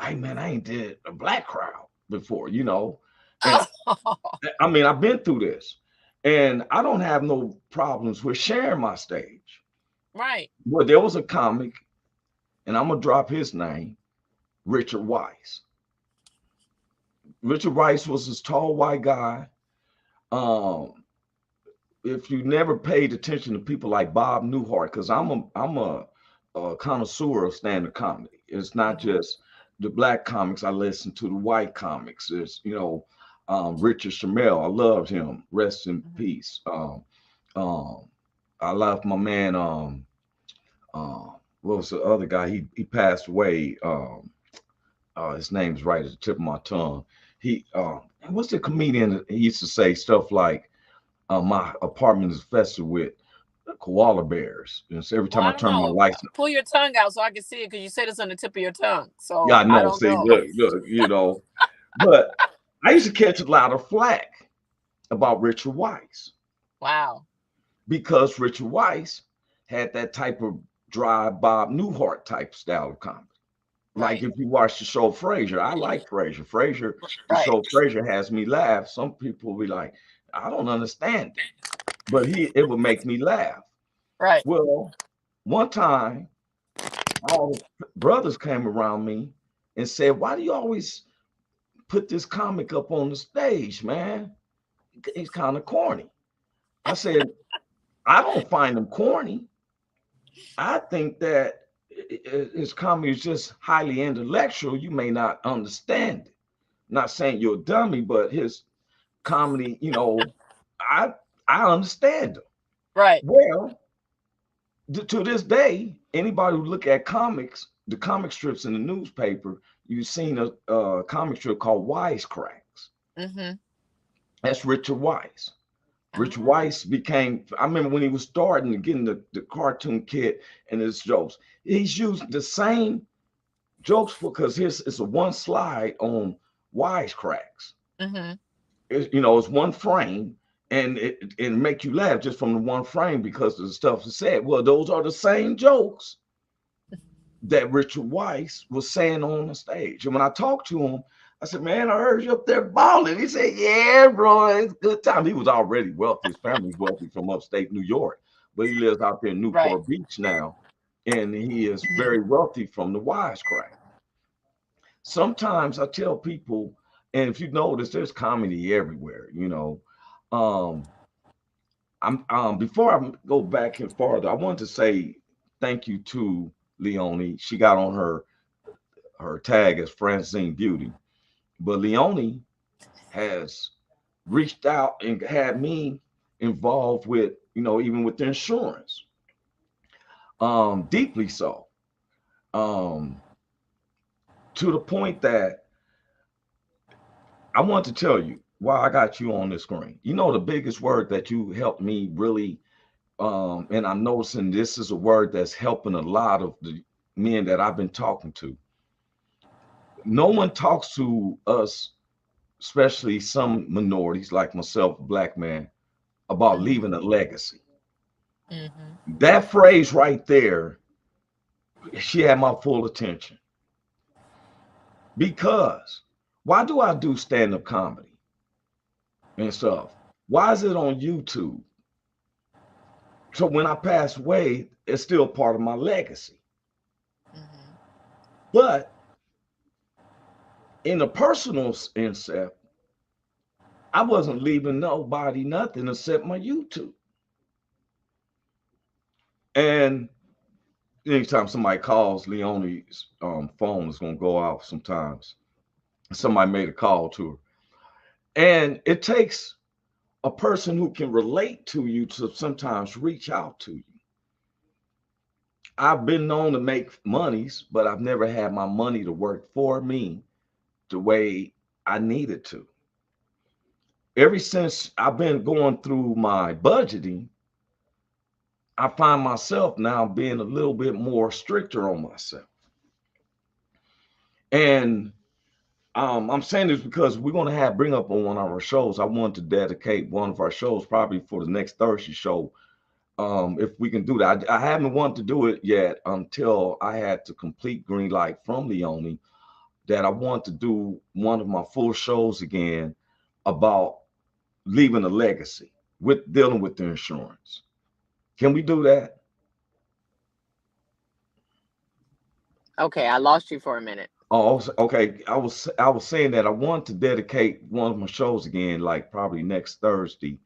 hey man, I ain't did a black crowd before. And Oh. I mean, I've been through this. And I don't have no problems with sharing my stage. Right. Well, there was a comic, and I'm gonna drop his name, Richard Weiss. Richard Weiss was this tall white guy. Um, if you never paid attention to people like Bob Newhart, because I'm a connoisseur of stand-up comedy. It's not Mm-hmm. just the black comics. I listen to the white comics. There's Richard Shamel. I loved him. Rest in Mm-hmm. peace. Um, I love my man. What was the other guy? He passed away. His name's right at the tip of my tongue. He what's the comedian that he used to say stuff like, "My apartment is infested with koala bears." And so every Well, time I I don't turn my know. lights, Pull your tongue out so I can see it, because you said it's on the tip of your tongue. yeah, So I I know. don't See, know. look. But I used to catch a lot of flack about Richard Weiss Wow. because Richard Weiss had that type of dry Bob Newhart type style of comedy. Like Right. if you watch the show Frasier, I like Frasier. The Right. show Frasier has me laugh. Some people will be like, I don't understand it, but it would make me laugh. Right. Well, one time, all the brothers came around me and said, "Why do you always put this comic up on the stage, man? He's kind of corny." I said, "I don't find him corny. I think that his comedy is just highly intellectual. You may not understand it. Not saying you're a dummy, but his comedy, I I understand him." Right. Well, to this day, anybody who look at comics, the comic strips in the newspaper, you've seen a comic strip called Wisecracks. Mm-hmm. That's Richard Weiss. Richard Ah. Weiss became, I remember when he was starting to get in the cartoon kit and his jokes, he's used the same jokes because his it's a one slide on Wisecracks. Mm-hmm. It's one frame, and it make you laugh just from the one frame because of the stuff he said. Well, those are the same jokes that Richard Weiss was saying on the stage. And when I talked to him, I said, "Man, I heard you up there balling." He said, "Yeah, bro, it's a good time." He was already wealthy. His family's wealthy from upstate New York, but he lives out there in Right. Newport Beach now, and he is Mm-hmm. very wealthy from the wisecrack. Sometimes I tell people, and if you notice, there's comedy everywhere. Um, I'm before I go back and farther, I want to say thank you to Leonie. She got on her tag as Francine Beauty, but Leonie has reached out and had me involved with, even with the insurance, deeply so, um, to the point that I want to tell you why I got you on the screen. The biggest word that you helped me really, and I'm noticing this is a word that's helping a lot of the men that I've been talking to. No one talks to us, especially some minorities like myself, a black man, about Mm-hmm. leaving a legacy. Mm-hmm. That phrase right there, she had my full attention. Because why do I do stand-up comedy and stuff? Why is it on YouTube? So when I pass away, it's still part of my legacy. Mm-hmm. But in a personal sense, I wasn't leaving nobody nothing except my YouTube. And anytime somebody calls, Leonie's phone is going to go off sometimes. Somebody made a call to her. And it takes a person who can relate to you to sometimes reach out to you. I've been known to make monies, but I've never had my money to work for me the way I needed to. Ever since I've been going through my budgeting, I find myself now being a little bit more stricter on myself. And I'm saying this because we're going to bring up on one of our shows. I want to dedicate one of our shows probably for the next Thursday show. If we can do that, I haven't wanted to do it yet until I had to complete green light from Leonie that I want to do one of my full shows again about leaving a legacy. with dealing with the insurance. Can we do that? Okay, I lost you for a minute. Oh, okay. I was saying that I want to dedicate one of my shows again, like probably next Thursday.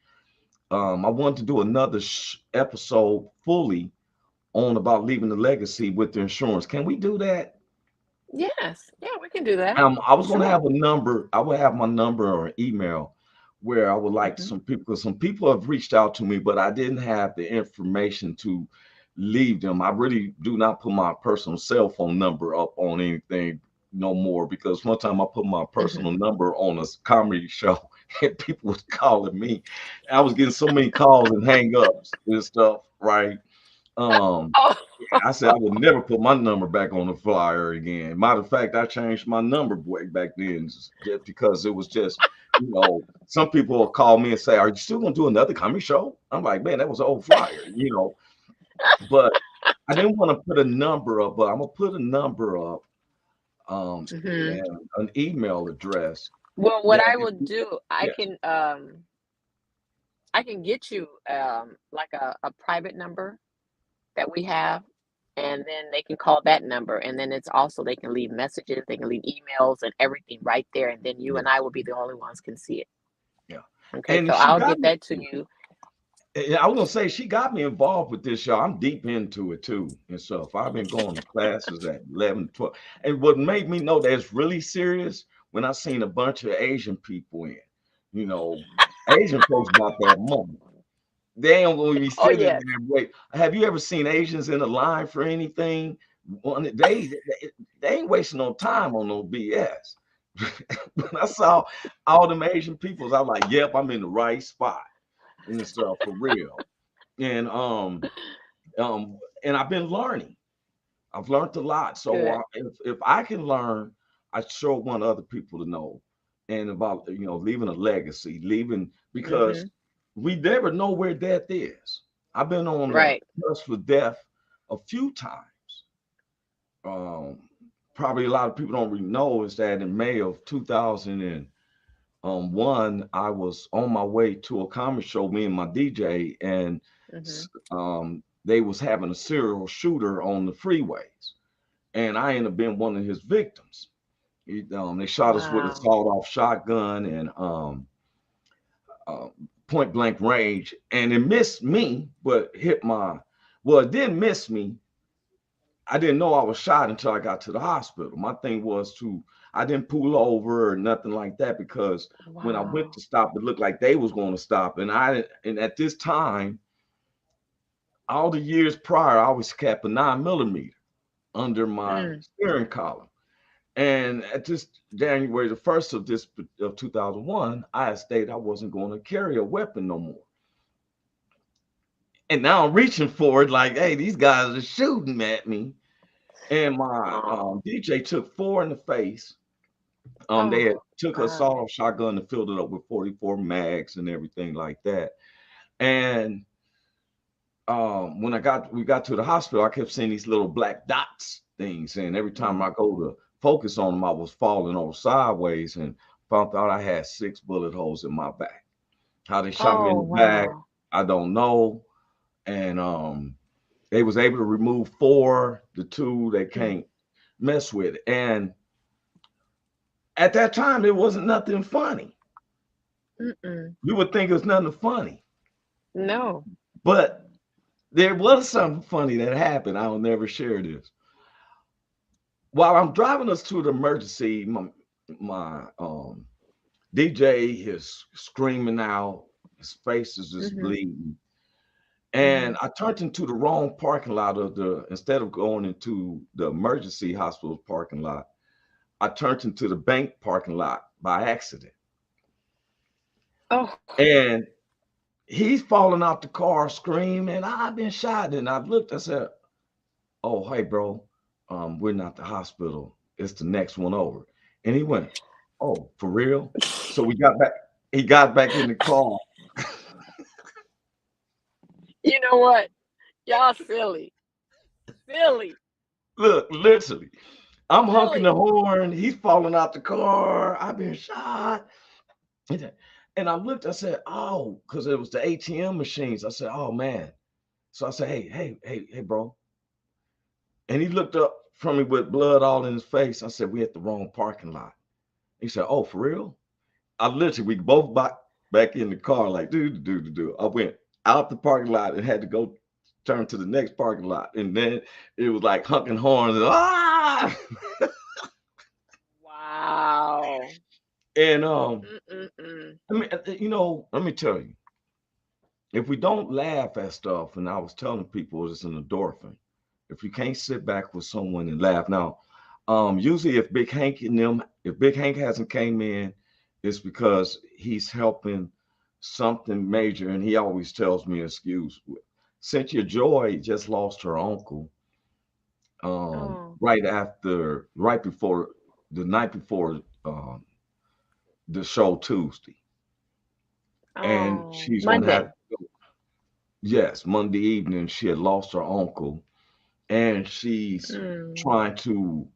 I want to do another episode fully on about leaving the legacy with the insurance. Can we do that? Yes, yeah, we can do that. I was going to Sure. have a number. I would have my number or an email where I would like Hmm. some people, because some people have reached out to me, but I didn't have the information to leave them. I really do not put my personal cell phone number up on anything no more, because one time I put my Hmm. personal number on a comedy show and people was calling me. I was getting so many calls and hang ups and stuff, right? Um, Oh, I said I would never put my number back on the flyer again. Matter of fact, I changed my number way back then just because it was just, some people will call me and say, "Are you still gonna do another comedy show?" I'm like, "Man, that was an old flyer." But I didn't want to put a number up, but I'm gonna put a number up, hmm. and an email address Well, what that I if will do, yes, I can get you like a private number that we have, and then they can call that number, and then it's also they can leave messages, they can leave emails and everything right there, and then you and I yes, will be the only ones can see it. yeah. Okay, And so she I'll got get me. that to you. Yeah, I was gonna say she got me involved with this show. I'm deep into it too and stuff. I've been going to classes at 11, 12. And what made me know that it's really serious when I seen a bunch of Asian people in. You know, Asian folks about that money. They ain't gonna be Oh sitting yes. there and wait. Have you ever seen Asians in a line for anything? They ain't wasting no time on no BS. When I saw all them Asian peoples, I was like, yep, I'm in the right spot and stuff for real. And and I've been learning. I've learned a lot. So Good. if I can learn, I sure want other people to know, and about leaving a legacy, leaving, because Mhm. we never know where death is. I've been on the Right. cusp of death a few times. Um, Probably a lot of people don't really know is that in May of 2001, I was on my way to a comedy show, me and my DJ, and Mhm. they was having a serial shooter on the freeways, and I ended up being one of his victims. They shot us with a Wow. sawed-off shotgun and uh, point blank range, and it missed me, but hit my. Well, it didn't miss me. I didn't know I was shot until I got to the hospital. My thing was I didn't pull over or nothing like that, because when I went Wow. to stop, it looked like they was going to stop, and at this time, all the years prior, I always kept a 9mm under my Mm. steering column. And at this January the 1st of 2001, I had stated I wasn't going to carry a weapon no more. And now I'm reaching for it like, hey, these guys are shooting at me. And my Oh. DJ took 4 in the face. They had Oh. took a Wow. sawed-off shotgun and filled it up with 44 mags and everything like that. And when we got to the hospital, I kept seeing these little black dots things, and every time Mhm. I go to focus on them, I was falling over sideways, and found out I had 6 bullet holes in my back. How they shot me in Oh the back, wow. I don't know. And they was able to remove 4, the 2 they Mm. can't mess with. And at that time, it wasn't nothing funny. Mm-mm. You would think it was nothing funny, No. but there was something funny that happened. I will never share this. While I'm driving us to the emergency, my DJ is screaming out, his face is just Mhm. bleeding. And Mhm. I turned into the wrong parking lot instead of going into the emergency hospital parking lot, I turned into the bank parking lot by accident. Oh. And he's falling out the car screaming, I've been shot. And I looked, I said, oh, hey, bro, we're not the hospital. It's the next one over. And he went, oh, for real? So he got back in the car. You know what? Y'all silly. Silly. Look, literally, I'm honking the Silly. horn. He's falling out the car. I've been shot. And I looked, I said, oh, because it was the ATM machines. I said, oh man. So I said, hey, bro. And he looked up from me with blood all in his face. I said, we at the wrong parking lot. He said, oh, for real? I literally, we both back in the car, like, do. I went out the parking lot and had to go turn to the next parking lot. And then it was like honking horns. And, ah! Wow. And I mean, let me tell you, if we don't laugh at stuff, and I was telling people it's an endorphin. If you can't sit back with someone and laugh. Now, usually if Big Hank hasn't came in, it's because he's helping something major, and he always tells me excuse. Cynthia Joy just lost her uncle right before the night before the show Tuesday. And she's Monday. gonna have yes, Monday evening she had lost her uncle, and she's trying to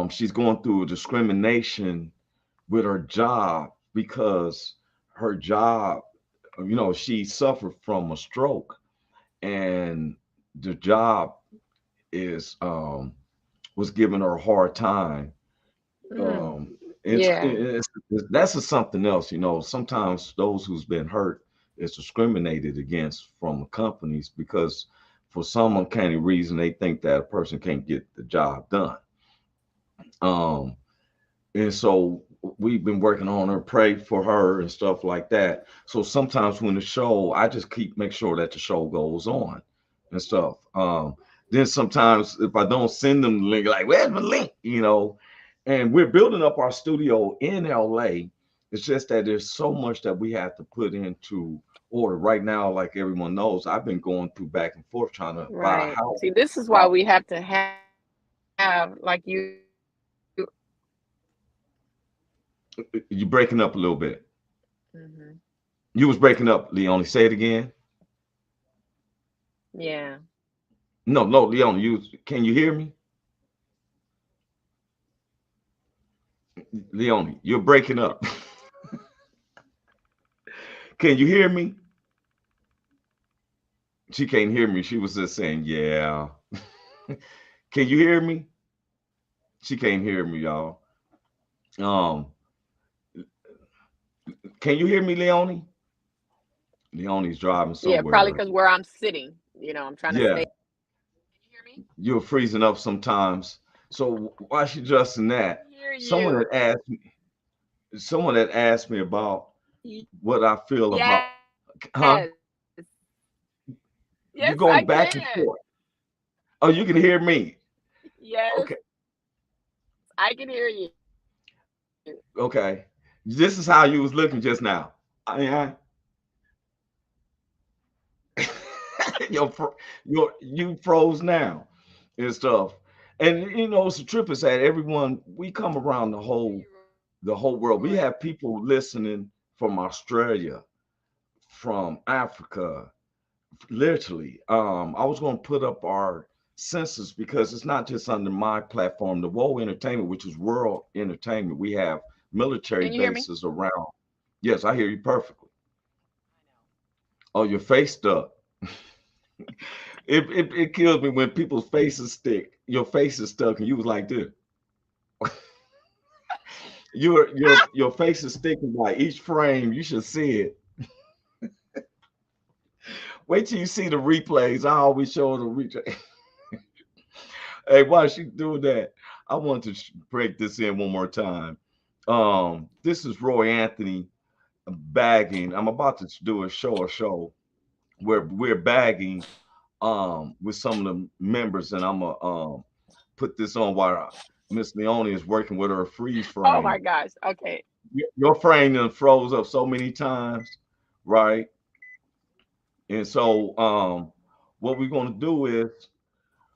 she's going through a discrimination with her job because her job, she suffered from a stroke, and the job is was giving her a hard time. That's something else, sometimes those who's been hurt is discriminated against from companies because for some uncanny reason they think that a person can't get the job done. And so we've been working on her, pray for her and stuff like that. So sometimes when the show, I just make sure that the show goes on and stuff. Then sometimes if I don't send them the link, like, where's my link? And we're building up our studio in LA. It's just that there's so much that we have to put into order right now. Like everyone knows, I've been going through back and forth trying to buy a house. See, this is why we have to have like you. You're breaking up a little bit. You was breaking up, Leonie. Say it again. Yeah. No, Leonie, can you hear me? Leonie, you're breaking up. Can you hear me? She can't hear me. She was just saying, yeah. Can you hear me? She can't hear me, y'all. Can you hear me, Leonie? Leonie's driving somewhere. Yeah, probably because where I'm sitting, I'm trying to stay. Can you hear me? You're freezing up sometimes. So while she's adjusting that, someone had asked me about what I feel about. Huh? Yes, you're going back and forth. Oh, you can hear me. Yes. Okay. I can hear you. Okay. This is how you was looking just now. You froze now and stuff. And it's a trip is that everyone, we come around the whole world. We have people listening from Australia, from Africa, literally. I was going to put up our census because it's not just under my platform, the Woe Entertainment, which is world entertainment. We have military bases around. Yes, I hear you perfectly. Oh, your face stuck. It kills me when people's faces stick. Your face is stuck, and you was like this. Your face is sticking by each frame. You should see it. Wait till you see the replays. I always show the replay. Hey, while she's doing that, I want to break this in one more time. This is Roy Anthony bagging. I'm about to do a show where we're bagging with some of the members, and I'm gonna put this on while Miss Leonie is working with her freeze frame. Oh my gosh. Okay. Your frame done froze up so many times, right? And so what we're gonna do is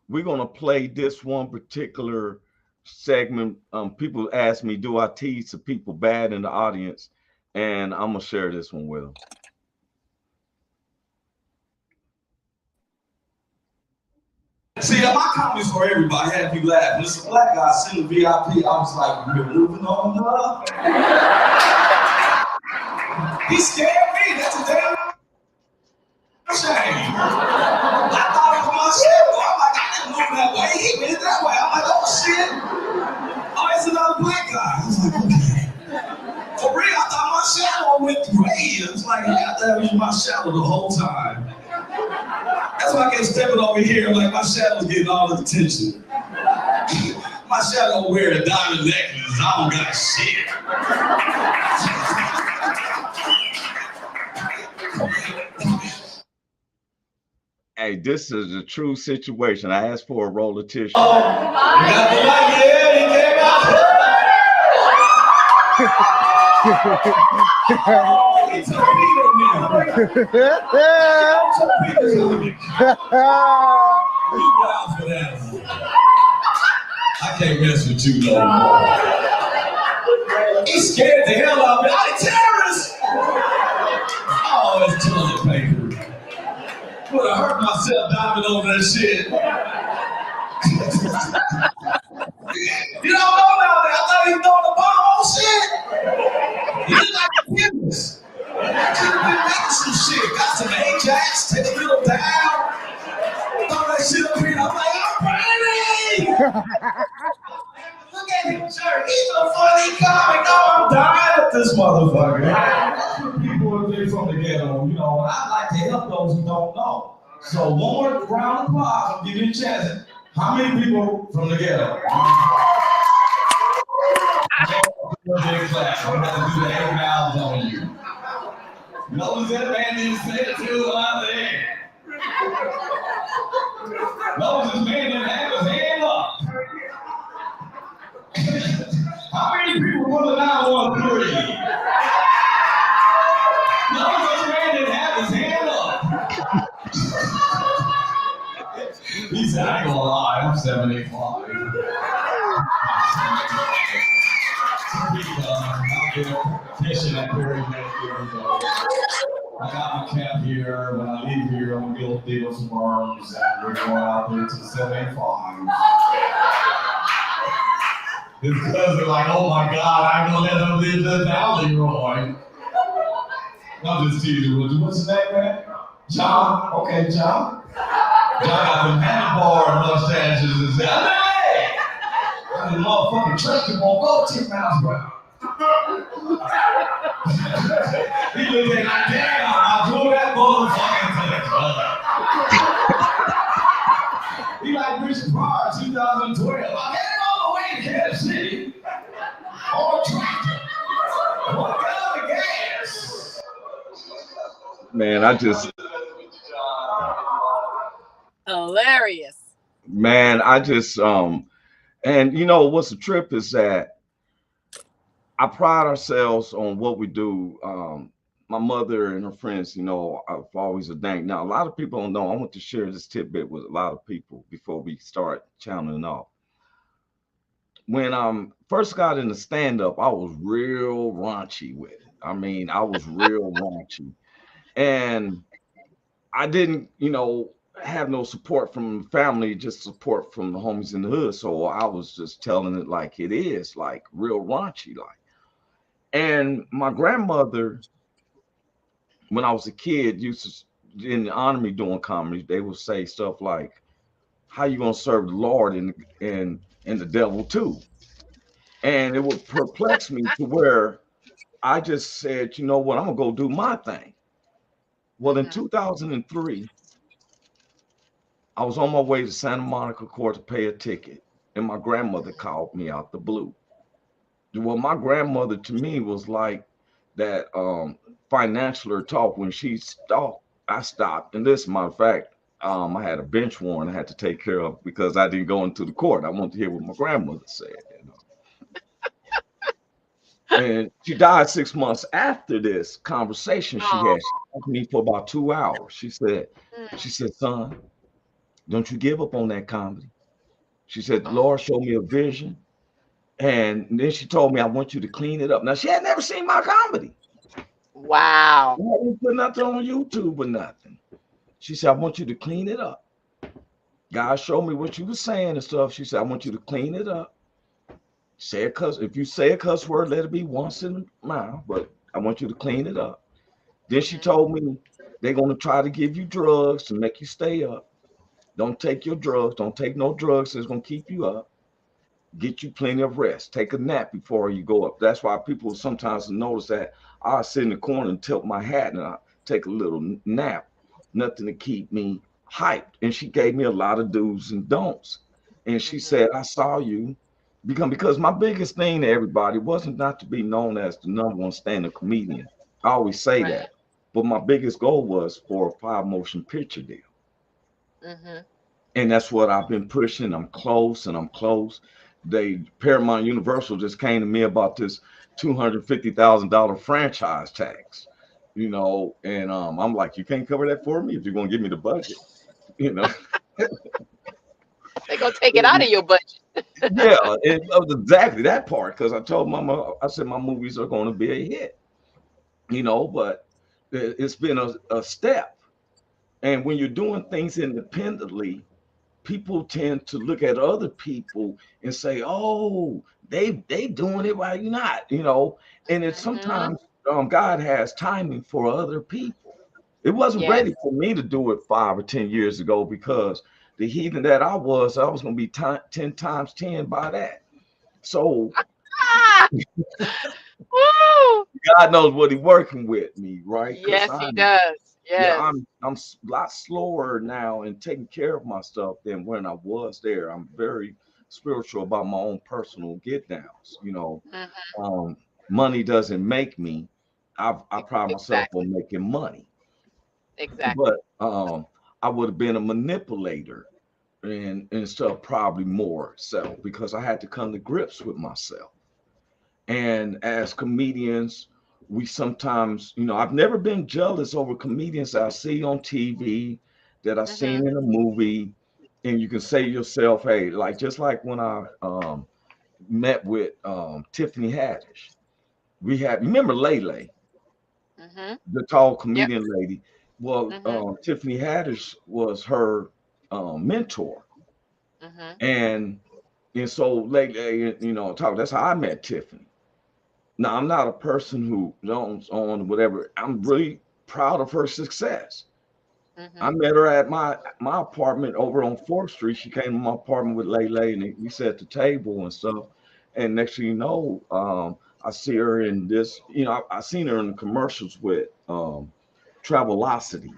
we're gonna play this one particular segment. People ask me, do I tease the people bad in the audience? And I'm gonna share this one with them. See, my comedy's for everybody. I had you laugh. This black guy sing the VIP. I was like, we're moving on up. He scared me. That's a damn shame. I thought it was my shadow. I'm like, I didn't move that way. He went that way. I'm like, oh shit. Oh, it's another black guy. I was like, okay. For real, I thought my shadow went through. Hey, it's like, yeah, that was my shadow the whole time. That's why I kept stepping over here like my shadow's getting all the attention. My shadow wearing a diamond necklace. I don't got shit. Hey, this is a true situation. I asked for a roll of tissue. Oh, you got the light, yeah, he came out. Oh, he took Peter now. You wild for that. I can't mess with you no more. He scared the hell out of me. I'm a terrorist. Oh, it's toilet paper. Would have hurt myself diving over that shit. You don't know about that. I thought he was throwing a bomb on shit. He looked like a chemist. Could have been making some shit. Got some Ajax, take a little down. Throw that shit up here. I'm like, I'm ready. Look at him, sir. He's a funny comic. Oh, I'm dying at this motherfucker. That's what people would do from the ghetto, you know. And I like to help those who don't know. So one more round of applause. I'll give you a chance. How many people from the ghetto? Big clap. I'm going to do the 8 miles on you. Notice that man didn't say it too loud there. Notice this man didn't have his hand up. How many people were the 913? Notice this man didn't have his hand up. He said, I ain't gonna lie, I'm 75. I got my cap here. When I leave here, I'm gonna go deal with some worms, and we're going out there to the 75. His cousin like, oh my God, I ain't gonna let him live this down, Leroy. I'm just teasing with you. What's his name, man? John? Okay, John. John got them handlebar mustaches and said, hey! The motherfucking tractor won't go 10 miles per hour. He looked at like, damn, I drove that motherfucker to the club. He like Richard Pryor, 2012. I had it all the way to Kansas City on a tractor. What kind of gas? Man, I just... Hilarious. Man, I just... And you know, what's the trip is that I pride ourselves on what we do. My mother and her friends, you know, I've always a thank. Now, a lot of people don't know. I want to share this tidbit with a lot of people before we start channeling off. When I first got into stand-up, I was real raunchy with it. I mean, I was real raunchy. And I didn't, you know, have no support from family, just support from the homies in the hood. So I was just telling it like it is, like real raunchy, like. And my grandmother, when I was a kid, used to, in the honor me doing comedy, they would say stuff like, how you gonna serve the Lord and the devil too? And it would perplex me to where I just said, you know what, I'm gonna go do my thing. Well, in 2003, I was on my way to Santa Monica Court to pay a ticket, and my grandmother called me out the blue. Well, my grandmother to me was like that financial talk. When she stopped, I stopped. And this, matter of fact, I had a bench warrant I had to take care of because I didn't go into the court. I wanted to hear what my grandmother said. You know? And she died 6 months after this conversation she had. She talked to me for about 2 hours. She said, son, don't you give up on that comedy. She said, the Lord showed me a vision. And then she told me, I want you to clean it up. Now, she had never seen my comedy. Wow. I didn't put nothing on YouTube or nothing. She said, I want you to clean it up. God showed me what you were saying and stuff. She said, I want you to clean it up. Say a cuss. If you say a cuss word, let it be once in a mile. But I want you to clean it up. Then she Mhm. told me they're going to try to give you drugs to make you stay up. Don't take your drugs. Don't take no drugs that's going to keep you up. Get you plenty of rest. Take a nap before you go up. That's why people sometimes notice that I sit in the corner and tilt my hat and I take a little nap. Nothing to keep me hyped. And she gave me a lot of do's and don'ts. And she Mhm. said, I saw you because my biggest thing to everybody wasn't not to be known as the number one stand-up comedian. I always say Right. that. But my biggest goal was for a 5 motion picture deal. Mhm. And that's what I've been pushing. I'm close and I'm close. They Paramount Universal just came to me about this $250,000 franchise tax, and I'm like, you can't cover that for me if you're gonna give me the budget, you know. They gonna take it out of your budget. Yeah, it was exactly that part because I told Mama, I said my movies are going to be a hit, but it's been a step. And when you're doing things independently, people tend to look at other people and say, "Oh, they doing it, why you not?" And it's Mhm. sometimes God has timing for other people. It wasn't Yes. ready for me to do it 5 or 10 years ago because the heathen that I was going to be 10 times 10 by that. So Ah! Woo! God knows what He's working with me, right? Because Yes, he does. yeah, Yes. I'm a lot slower now in taking care of myself than when I was there. I'm very spiritual about my own personal get downs. Mhm. Um, Money doesn't make me. I pride myself Exactly. on making money, but Exactly. I would have been a manipulator and stuff probably more so because I had to come to grips with myself. And as comedians, we sometimes, I've never been jealous over comedians I see on TV that I've Mhm. seen in a movie. And you can say to yourself, hey, like just like when I met with Tiffany Haddish, we had, remember Lele, Mhm. the tall Yep. comedian lady? Well, Mhm. Tiffany Haddish was her mentor. Mhm. And so Lele, talk, that's how I met Tiffany. Now, I'm not a person who zones on whatever. I'm really proud of her success. I Mhm. met her at my apartment over on 4th Street. She came to my apartment with Lele, and we sat at the table and stuff. And next thing you know, I see her in this. I seen her in the commercials with Travelocity,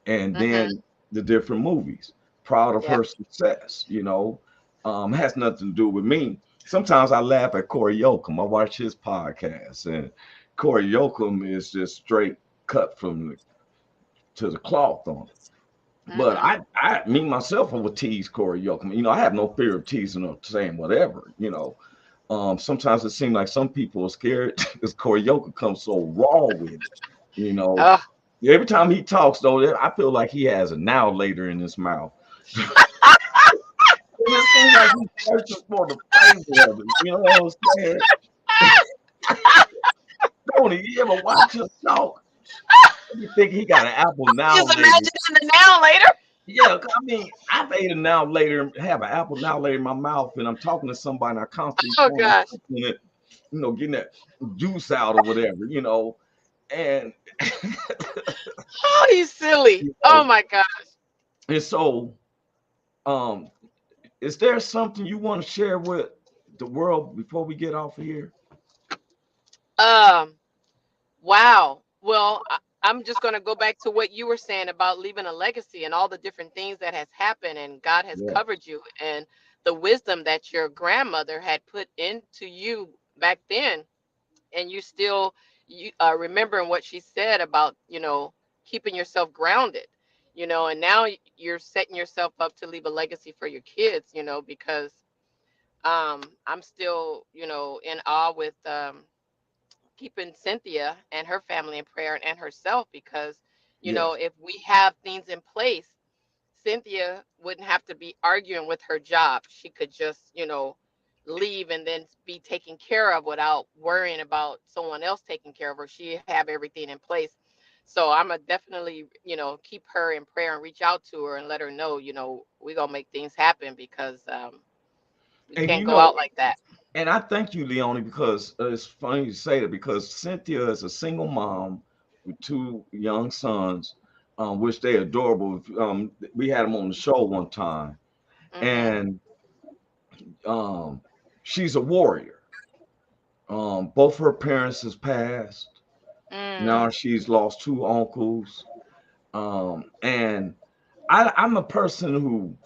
and Mhm. then the different movies. Proud of Yep. her success, has nothing to do with me. Sometimes I laugh at Corey Yoakum. I watch his podcast, and Corey Yoakum is just straight cut from to the cloth on it. But Mhm. me myself, I would tease Corey Yoakum. I have no fear of teasing or saying whatever. Sometimes it seems like some people are scared because Corey Yoakum comes so raw with it. You know, Oh. Every time he talks, though, I feel like he has a now later in his mouth. And it seems like he's searching for the flavor of it. You know what I'm saying? Don't he? You ever watch him talk? You think he got an apple now Just later? imagine in the now later. Yeah, I mean, I've ate a now later, have an apple now later in my mouth, and I'm talking to somebody, and I constantly Oh pouring gosh. in it, getting that juice out or whatever. And Oh, you silly. you Oh know, my God. and so, um, is there something you want to share with the world before we get off of here? Um. Wow. Well, I'm just going to go back to what you were saying about leaving a legacy and all the different things that has happened and God has Yeah, covered you and the wisdom that your grandmother had put into you back then, and you still remembering what she said about keeping yourself grounded, and now you're setting yourself up to leave a legacy for your kids, because I'm still in awe with keeping Cynthia and her family in prayer and herself, because yes. if we have things in place, Cynthia wouldn't have to be arguing with her job. She could just leave and then be taken care of without worrying about someone else taking care of her. She have everything in place. So I'm gonna definitely keep her in prayer and reach out to her and let her know we're gonna make things happen, because we And can't go out like that. I thank you, Leonie, because it's funny you say that because Cynthia is a single mom with two young sons, which they adorable. We had them on the show one time, Mhm. and she's a warrior. Both her parents has passed. Now Mm. she's lost two uncles. And I'm a person who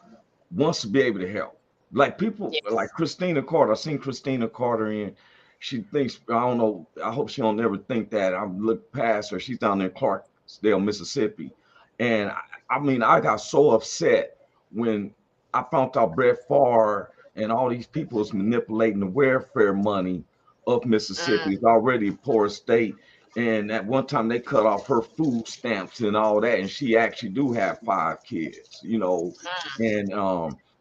wants to be able to help. Like people like Yes. Christina Carter. I seen Christina Carter in. She thinks I don't know. I hope she don't ever think that I look past her. She's down there in Clarksdale, Mississippi, and I mean I got so upset when I found out Brett Favre and all these people is manipulating the welfare money of Mississippi. Mm. It's already a poor state, and at one time they cut off her food stamps and all that, and she actually do have five kids. And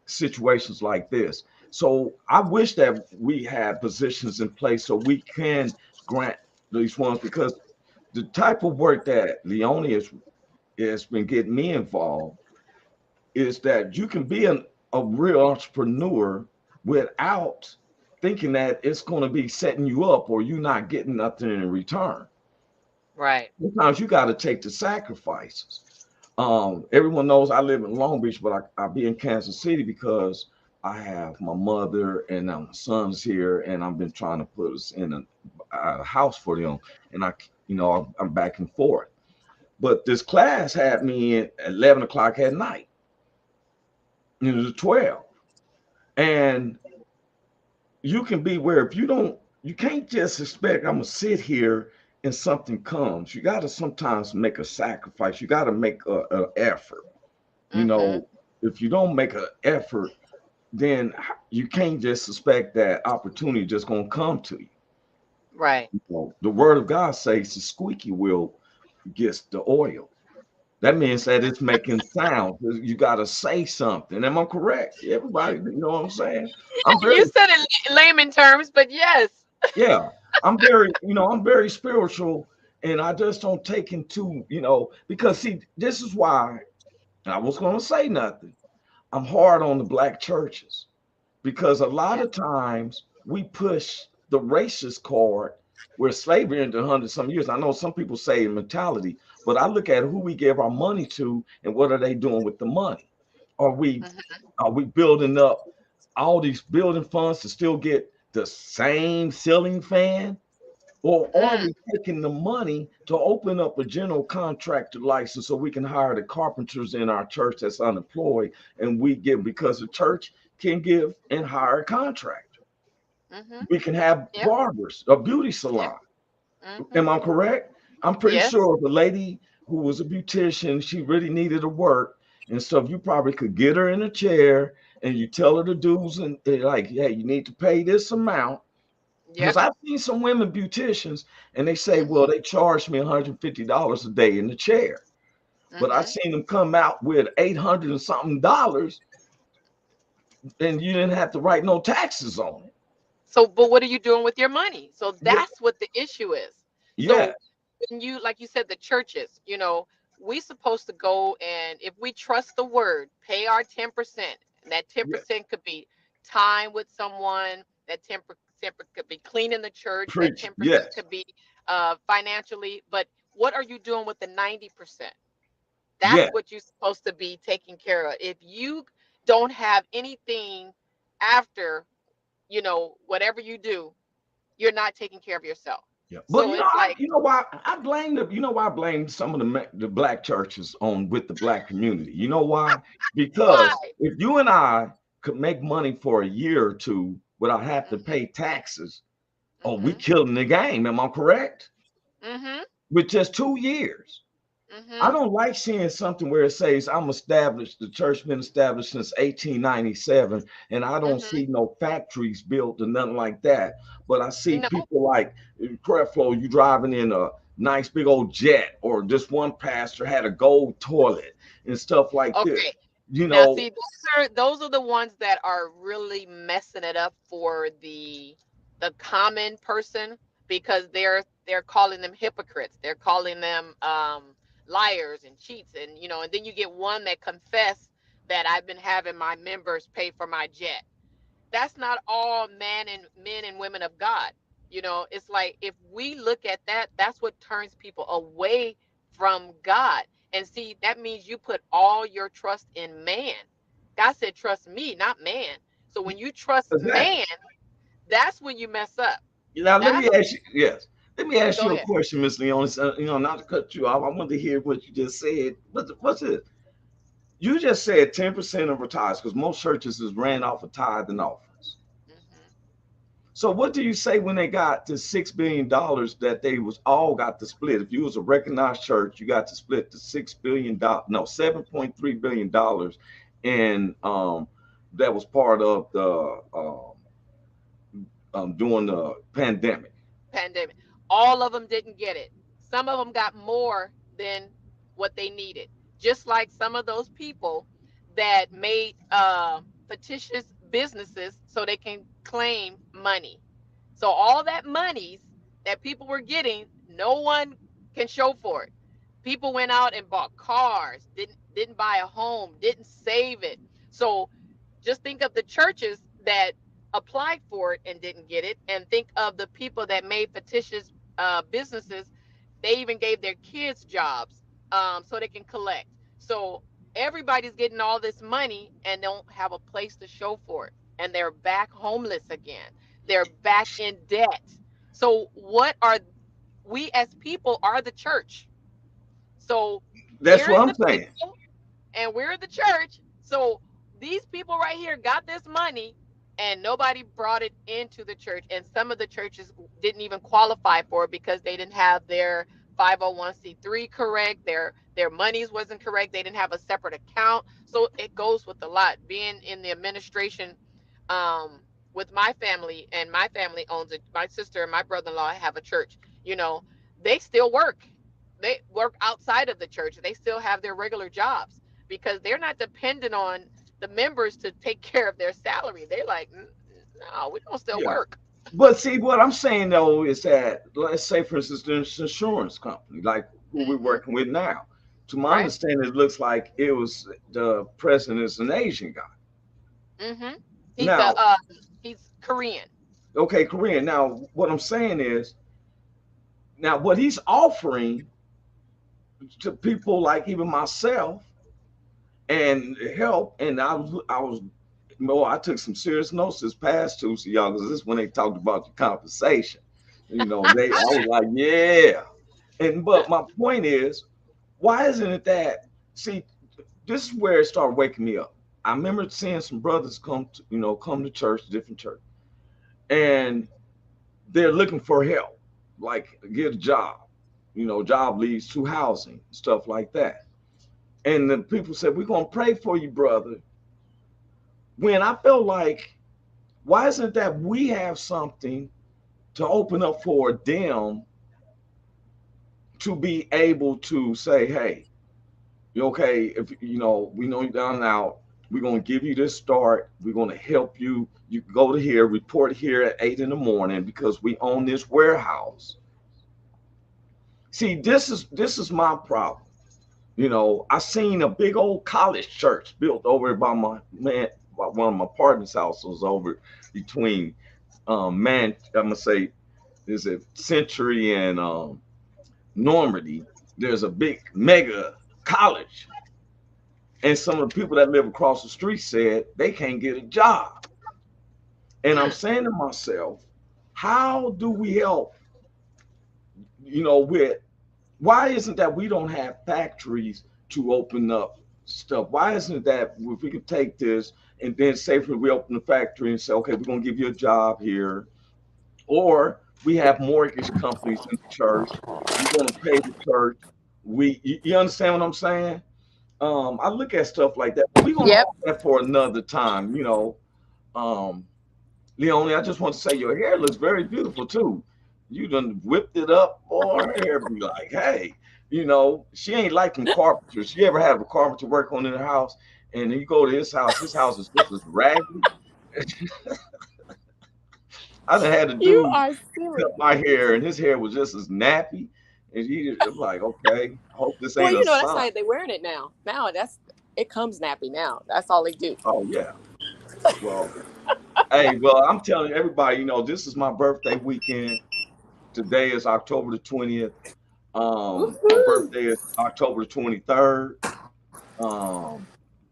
situations like this. So I wish that we had positions in place so we can grant these ones because the type of work that Leone has been getting me involved is that you can be a real entrepreneur without thinking that it's going to be setting you up or you not getting nothing in return. Right. Sometimes you got to take the sacrifices. Everyone knows I live in Long Beach, but I be in Kansas City because I have my mother and my sons here, and I've been trying to put us in a house for them, and I'm back and forth. But this class had me in at 11 o'clock at night, and it was 12, and you can be where if you can't just expect I'm gonna sit here and something comes. You got to sometimes make a sacrifice. You got to make an effort. you Mhm. know, if you don't make an effort, then you can't just suspect that opportunity just gonna come to you. Right. The word of God says the squeaky wheel gets the oil. That means that it's making sound. You got to say something. Am I correct? Everybody, you know what I'm saying? I'm You very, said it in layman terms, but yes. yeah, I'm very spiritual, and I just don't take into, because see, this is why I was going to say nothing. I'm hard on the black churches because a lot Yeah. of times we push the racist card where slavery ended 100 some years. I know some people say mentality, but I look at who we give our money to and what are they doing with the money? Are we Mhm. are we building up all these building funds to still get the same ceiling fan? Or are Mm. we taking the money to open up a general contractor license so we can hire the carpenters in our church that's unemployed and we give because the church can give and hire a contractor. Mhm. We can have Yep. barbers, a beauty Yep. salon. Mhm. Am I correct? I'm pretty Yes. sure the lady who was a beautician, she really needed to work and stuff. You probably could get her in a chair and you tell her the dues and like, hey, you need to pay this amount because Yep. I've seen some women beauticians and they say, well, Mhm. they charged me $150 a day in the chair. But I've Mhm. seen them come out with 800 and something dollars and you didn't have to write no taxes on it. So, but what are you doing with your money? So Yeah. that's what the issue is. Yeah. So when you, like you said, the churches, we supposed to go, and if we trust the word, pay our 10%. And that Yeah. 10% could be time with someone. That 10% could be cleaning the church. That Preach. 10% Yes. could be financially. But what are you doing with the 90%? That's Yeah. what you're supposed to be taking care of. If you don't have anything after, whatever you do, you're not taking care of yourself. Yeah. But So it's like, you know why I blame I blame some of the black churches on with the black community. You know why? why? Because if you and I could make money for a year or two without having to Mhm. pay taxes, oh, we Mhm. killing the game. Am I correct? Mhm. With just 2 years. I Mhm. don't like seeing something where it says I'm established, the church been established since 1897, and I don't Mhm. see no factories built or nothing like that. But I see No. people like Creflo, you driving in a nice big old jet, or this one pastor had a gold toilet and stuff like this. Okay. You Now know, see, those are the ones that are really messing it up for the common person, because they're calling them hypocrites. They're calling them liars and cheats, and and then you get one that confess that I've been having my members pay for my jet. That's not all men and women of God. You know, it's like if we look at that, that's what turns people away from God. And see, that means you put all your trust in man. God said, trust me, not man. So when you trust Exactly. man, that's when you mess up. Now let me That's ask you. Yes, let me ask go you a ahead. question, Miss Leon. Not to cut you off. I want to hear what you just said. What's it? You just said 10% of our tithes because most churches is ran off of tithe and offerings. Hmm. So what do you say when they got to $6 billion that they was all got to split? If you was a recognized church, you got to split the $6 billion, no, $7.3 billion, and that was part of the during the pandemic. Pandemic. All of them didn't get it. Some of them got more than what they needed. Just like some of those people that made fictitious businesses so they can claim money. So all that monies that people were getting, no one can show for it. People went out and bought cars, didn't buy a home, didn't save it. So just think of the churches that applied for it and didn't get it, and think of the people that made fictitious businesses. They even gave their kids jobs so they can collect. So everybody's getting all this money and don't have a place to show for it, and they're back homeless again. They're back in debt. So what are we as people are the church? So That's we're what I'm the saying. people and we're the church. So these people right here got this money and nobody brought it into the church. And some of the churches didn't even qualify for it because they didn't have their 501c3 correct. Their monies wasn't correct. They didn't have a separate account. So it goes with a lot. Being in the administration with my family, and my family owns it. My sister and my brother-in-law have a church. You know, they still work. They work outside of the church. They still have their regular jobs because they're not dependent on the members to take care of their salary. They're like, no, we're gonna still Yeah. work. But see, what I'm saying though is that, let's say, for instance, this insurance company, like who we're Hmm. working with now, to my Right. understanding, it looks like it was the president is an Asian guy. Hmm. He's Now, he's Korean. okay, Korean. Now, what I'm saying is, now what he's offering to people like even myself and help, and I was, well, I took some serious notes this past Tuesday, y'all, because this is when they talked about the compensation. I was like, yeah. And but my point is, why isn't it that, see, this is where it started waking me up. I remember seeing some brothers come to church, different church, and they're looking for help, like get a job. Job leads to housing, stuff like that. And the people said, we're gonna pray for you, brother. When I felt like, why isn't it that we have something to open up for them to be able to say, hey, you okay? If we know you're down and out, we're gonna give you this start. We're gonna help you. You can go to here, report here at 8 in the morning because we own this warehouse. See, this is my problem. I seen a big old college church built over by my man, by one of my partner's houses over between I'm gonna say, is it Century and Normandy. There's a big mega college, and some of the people that live across the street said they can't get a job. And I'm Hmm. saying to myself, how do we help? With, why isn't that we don't have factories to open up stuff? Why isn't it that if we could take this and then say if we open the factory and say, okay, we're gonna give you a job here, or we have mortgage companies in the church, we're gonna pay the church. You understand what I'm saying? I look at stuff like that, but we're gonna Yep. hold that for another time. Um, Leonie, I just want to say your hair looks very beautiful too. You done whipped it up, or her hair be like, hey, she ain't like them carpenters. She ever have a carpenter work on in her house, and then you go to his house is just as raggedy. I done had a You dude are cut silly. my hair, and his hair was just as nappy. And I'm like, okay, I hope this Well, ain't a that's sign. how they're wearing it now. Now it comes nappy now. That's all they do. Oh yeah. Well, hey, well, I'm telling everybody, this is my birthday weekend. Today is October the 20th. My birthday is October the 23rd.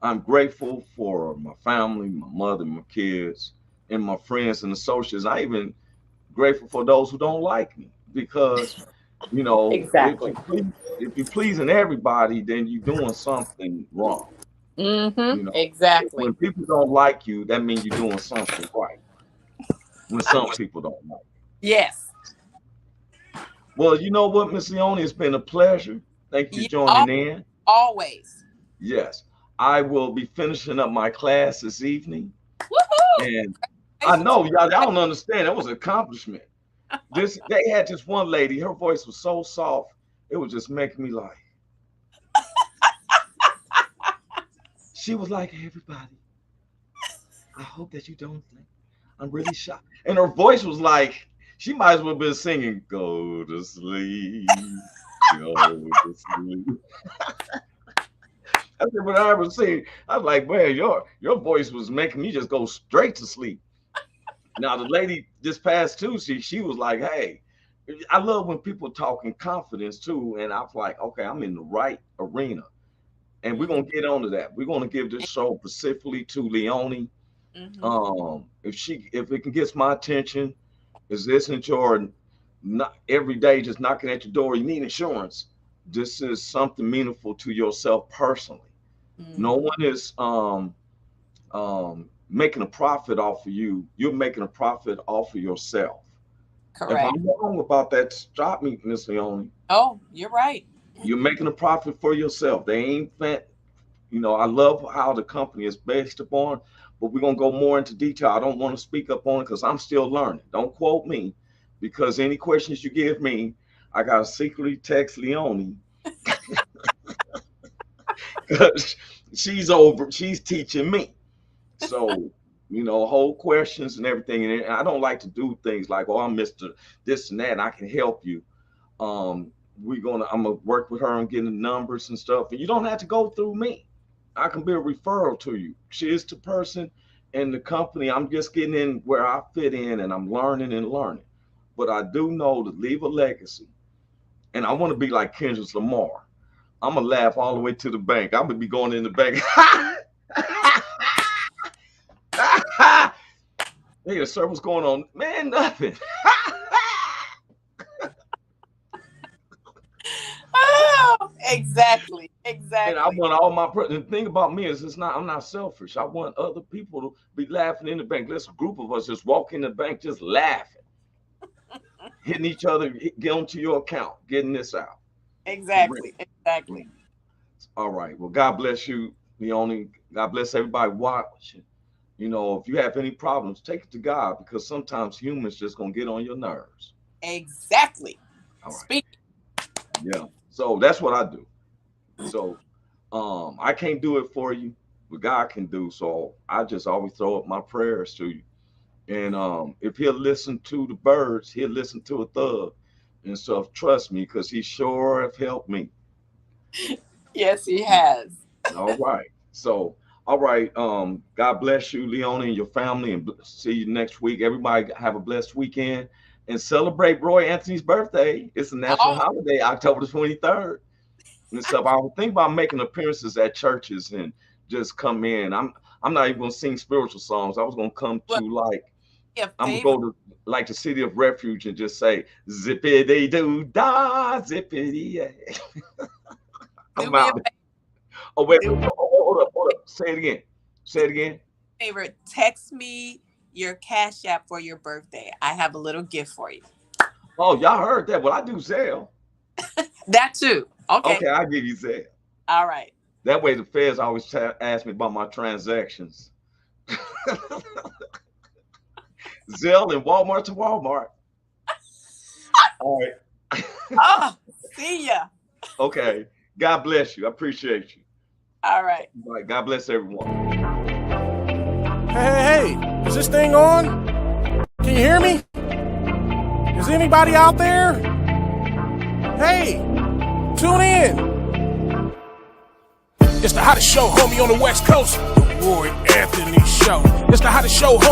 I'm grateful for my family, my mother, my kids, and my friends and associates. I even grateful for those who don't like me, because Exactly. if you're pleasing everybody, then you're doing something wrong. Exactly. When people don't like you, that means you're doing something right. When some people don't like you. Yes. Well, you know what, Miss Leone, it's been a pleasure. Thank you for joining in. Always. Yes, I will be finishing up my class this evening. Woohoo! And I know y'all don't understand. That was an accomplishment. They had this one lady, her voice was so soft, it was just making me laugh. She was like, "Hey, everybody, I hope that you don't think I'm really shocked." And her voice was like, she might as well have been singing, "Go to sleep, go to sleep." That's what I ever seen. I was like, man, your voice was making me just go straight to sleep. Now the lady this past Tuesday, she was like, "Hey, I love when people talk in confidence too." And I was like, okay, I'm in the right arena. And we're gonna get onto that. We're gonna give this show specifically to Leone. If it can get my attention, is this isn't your not every day just knocking at your door, you need insurance. This is something meaningful to yourself personally. No one is making a profit off of you. You're making a profit off of yourself. Correct. If I'm wrong about that, stop me, Miss Leone. Oh, you're right. You're making a profit for yourself. They ain't fat. I love how the company is based upon, but we're gonna go more into detail. I don't want to speak up on it because I'm still learning. Don't quote me, because any questions you give me, I gotta secretly text Leone. Because she's teaching me. So, whole questions and everything. And I don't like to do things like, oh, I'm Mr. This and that, and I can help you. I'm gonna work with her on getting the numbers and stuff. And you don't have to go through me. I can be a referral to you. She is the person in the company. I'm just getting in where I fit in, and I'm learning and learning. But I do know to leave a legacy. And I want to be like Kendrick Lamar. I'm gonna laugh all the way to the bank. I'm gonna be going in the bank. Hey, sir, what's going on? Man, nothing. Oh, exactly. And I want all my the thing about me is I'm not selfish. I want other people to be laughing in the bank. Let's a group of us just walk in the bank just laughing, hitting each other, get onto your account, getting this out. Exactly. All right. Well, God bless you, Leone. God bless everybody watching. If you have any problems, take it to God, because sometimes humans just gonna get on your nerves. Exactly. All right. Speak. Yeah. So that's what I do. So I can't do it for you, but God can do. So I just always throw up my prayers to you. And if he'll listen to the birds, he'll listen to a thug. And so trust me, because he sure have helped me. Yes, he has. All right. So, all right. God bless you, Leone, and your family, and see you next week. Everybody have a blessed weekend and celebrate Roy Anthony's birthday. It's a national holiday, October the 23rd. And stuff. I would think about making appearances at churches and just come in. I'm not even gonna sing spiritual songs. I was gonna come to I'm gonna go to like the City of Refuge and just say zippity doo da zippity. I'm out. Oh wait, hold up. Say it again. Favorite, text me your Cash App for your birthday. I have a little gift for you. Oh, y'all heard that? Well, I do Zelle. That too. Okay, I'll give you Zelle. All right. That way the feds always ask me about my transactions. Zelle and Walmart to Walmart. All right. Oh, see ya. Okay. God bless you. I appreciate you. All right. All right. God bless everyone. Hey, is this thing on? Can you hear me? Is anybody out there? Hey, tune in. It's the hottest show, homie, on the West Coast. The Roy Anthony Show. It's the hottest show, homie.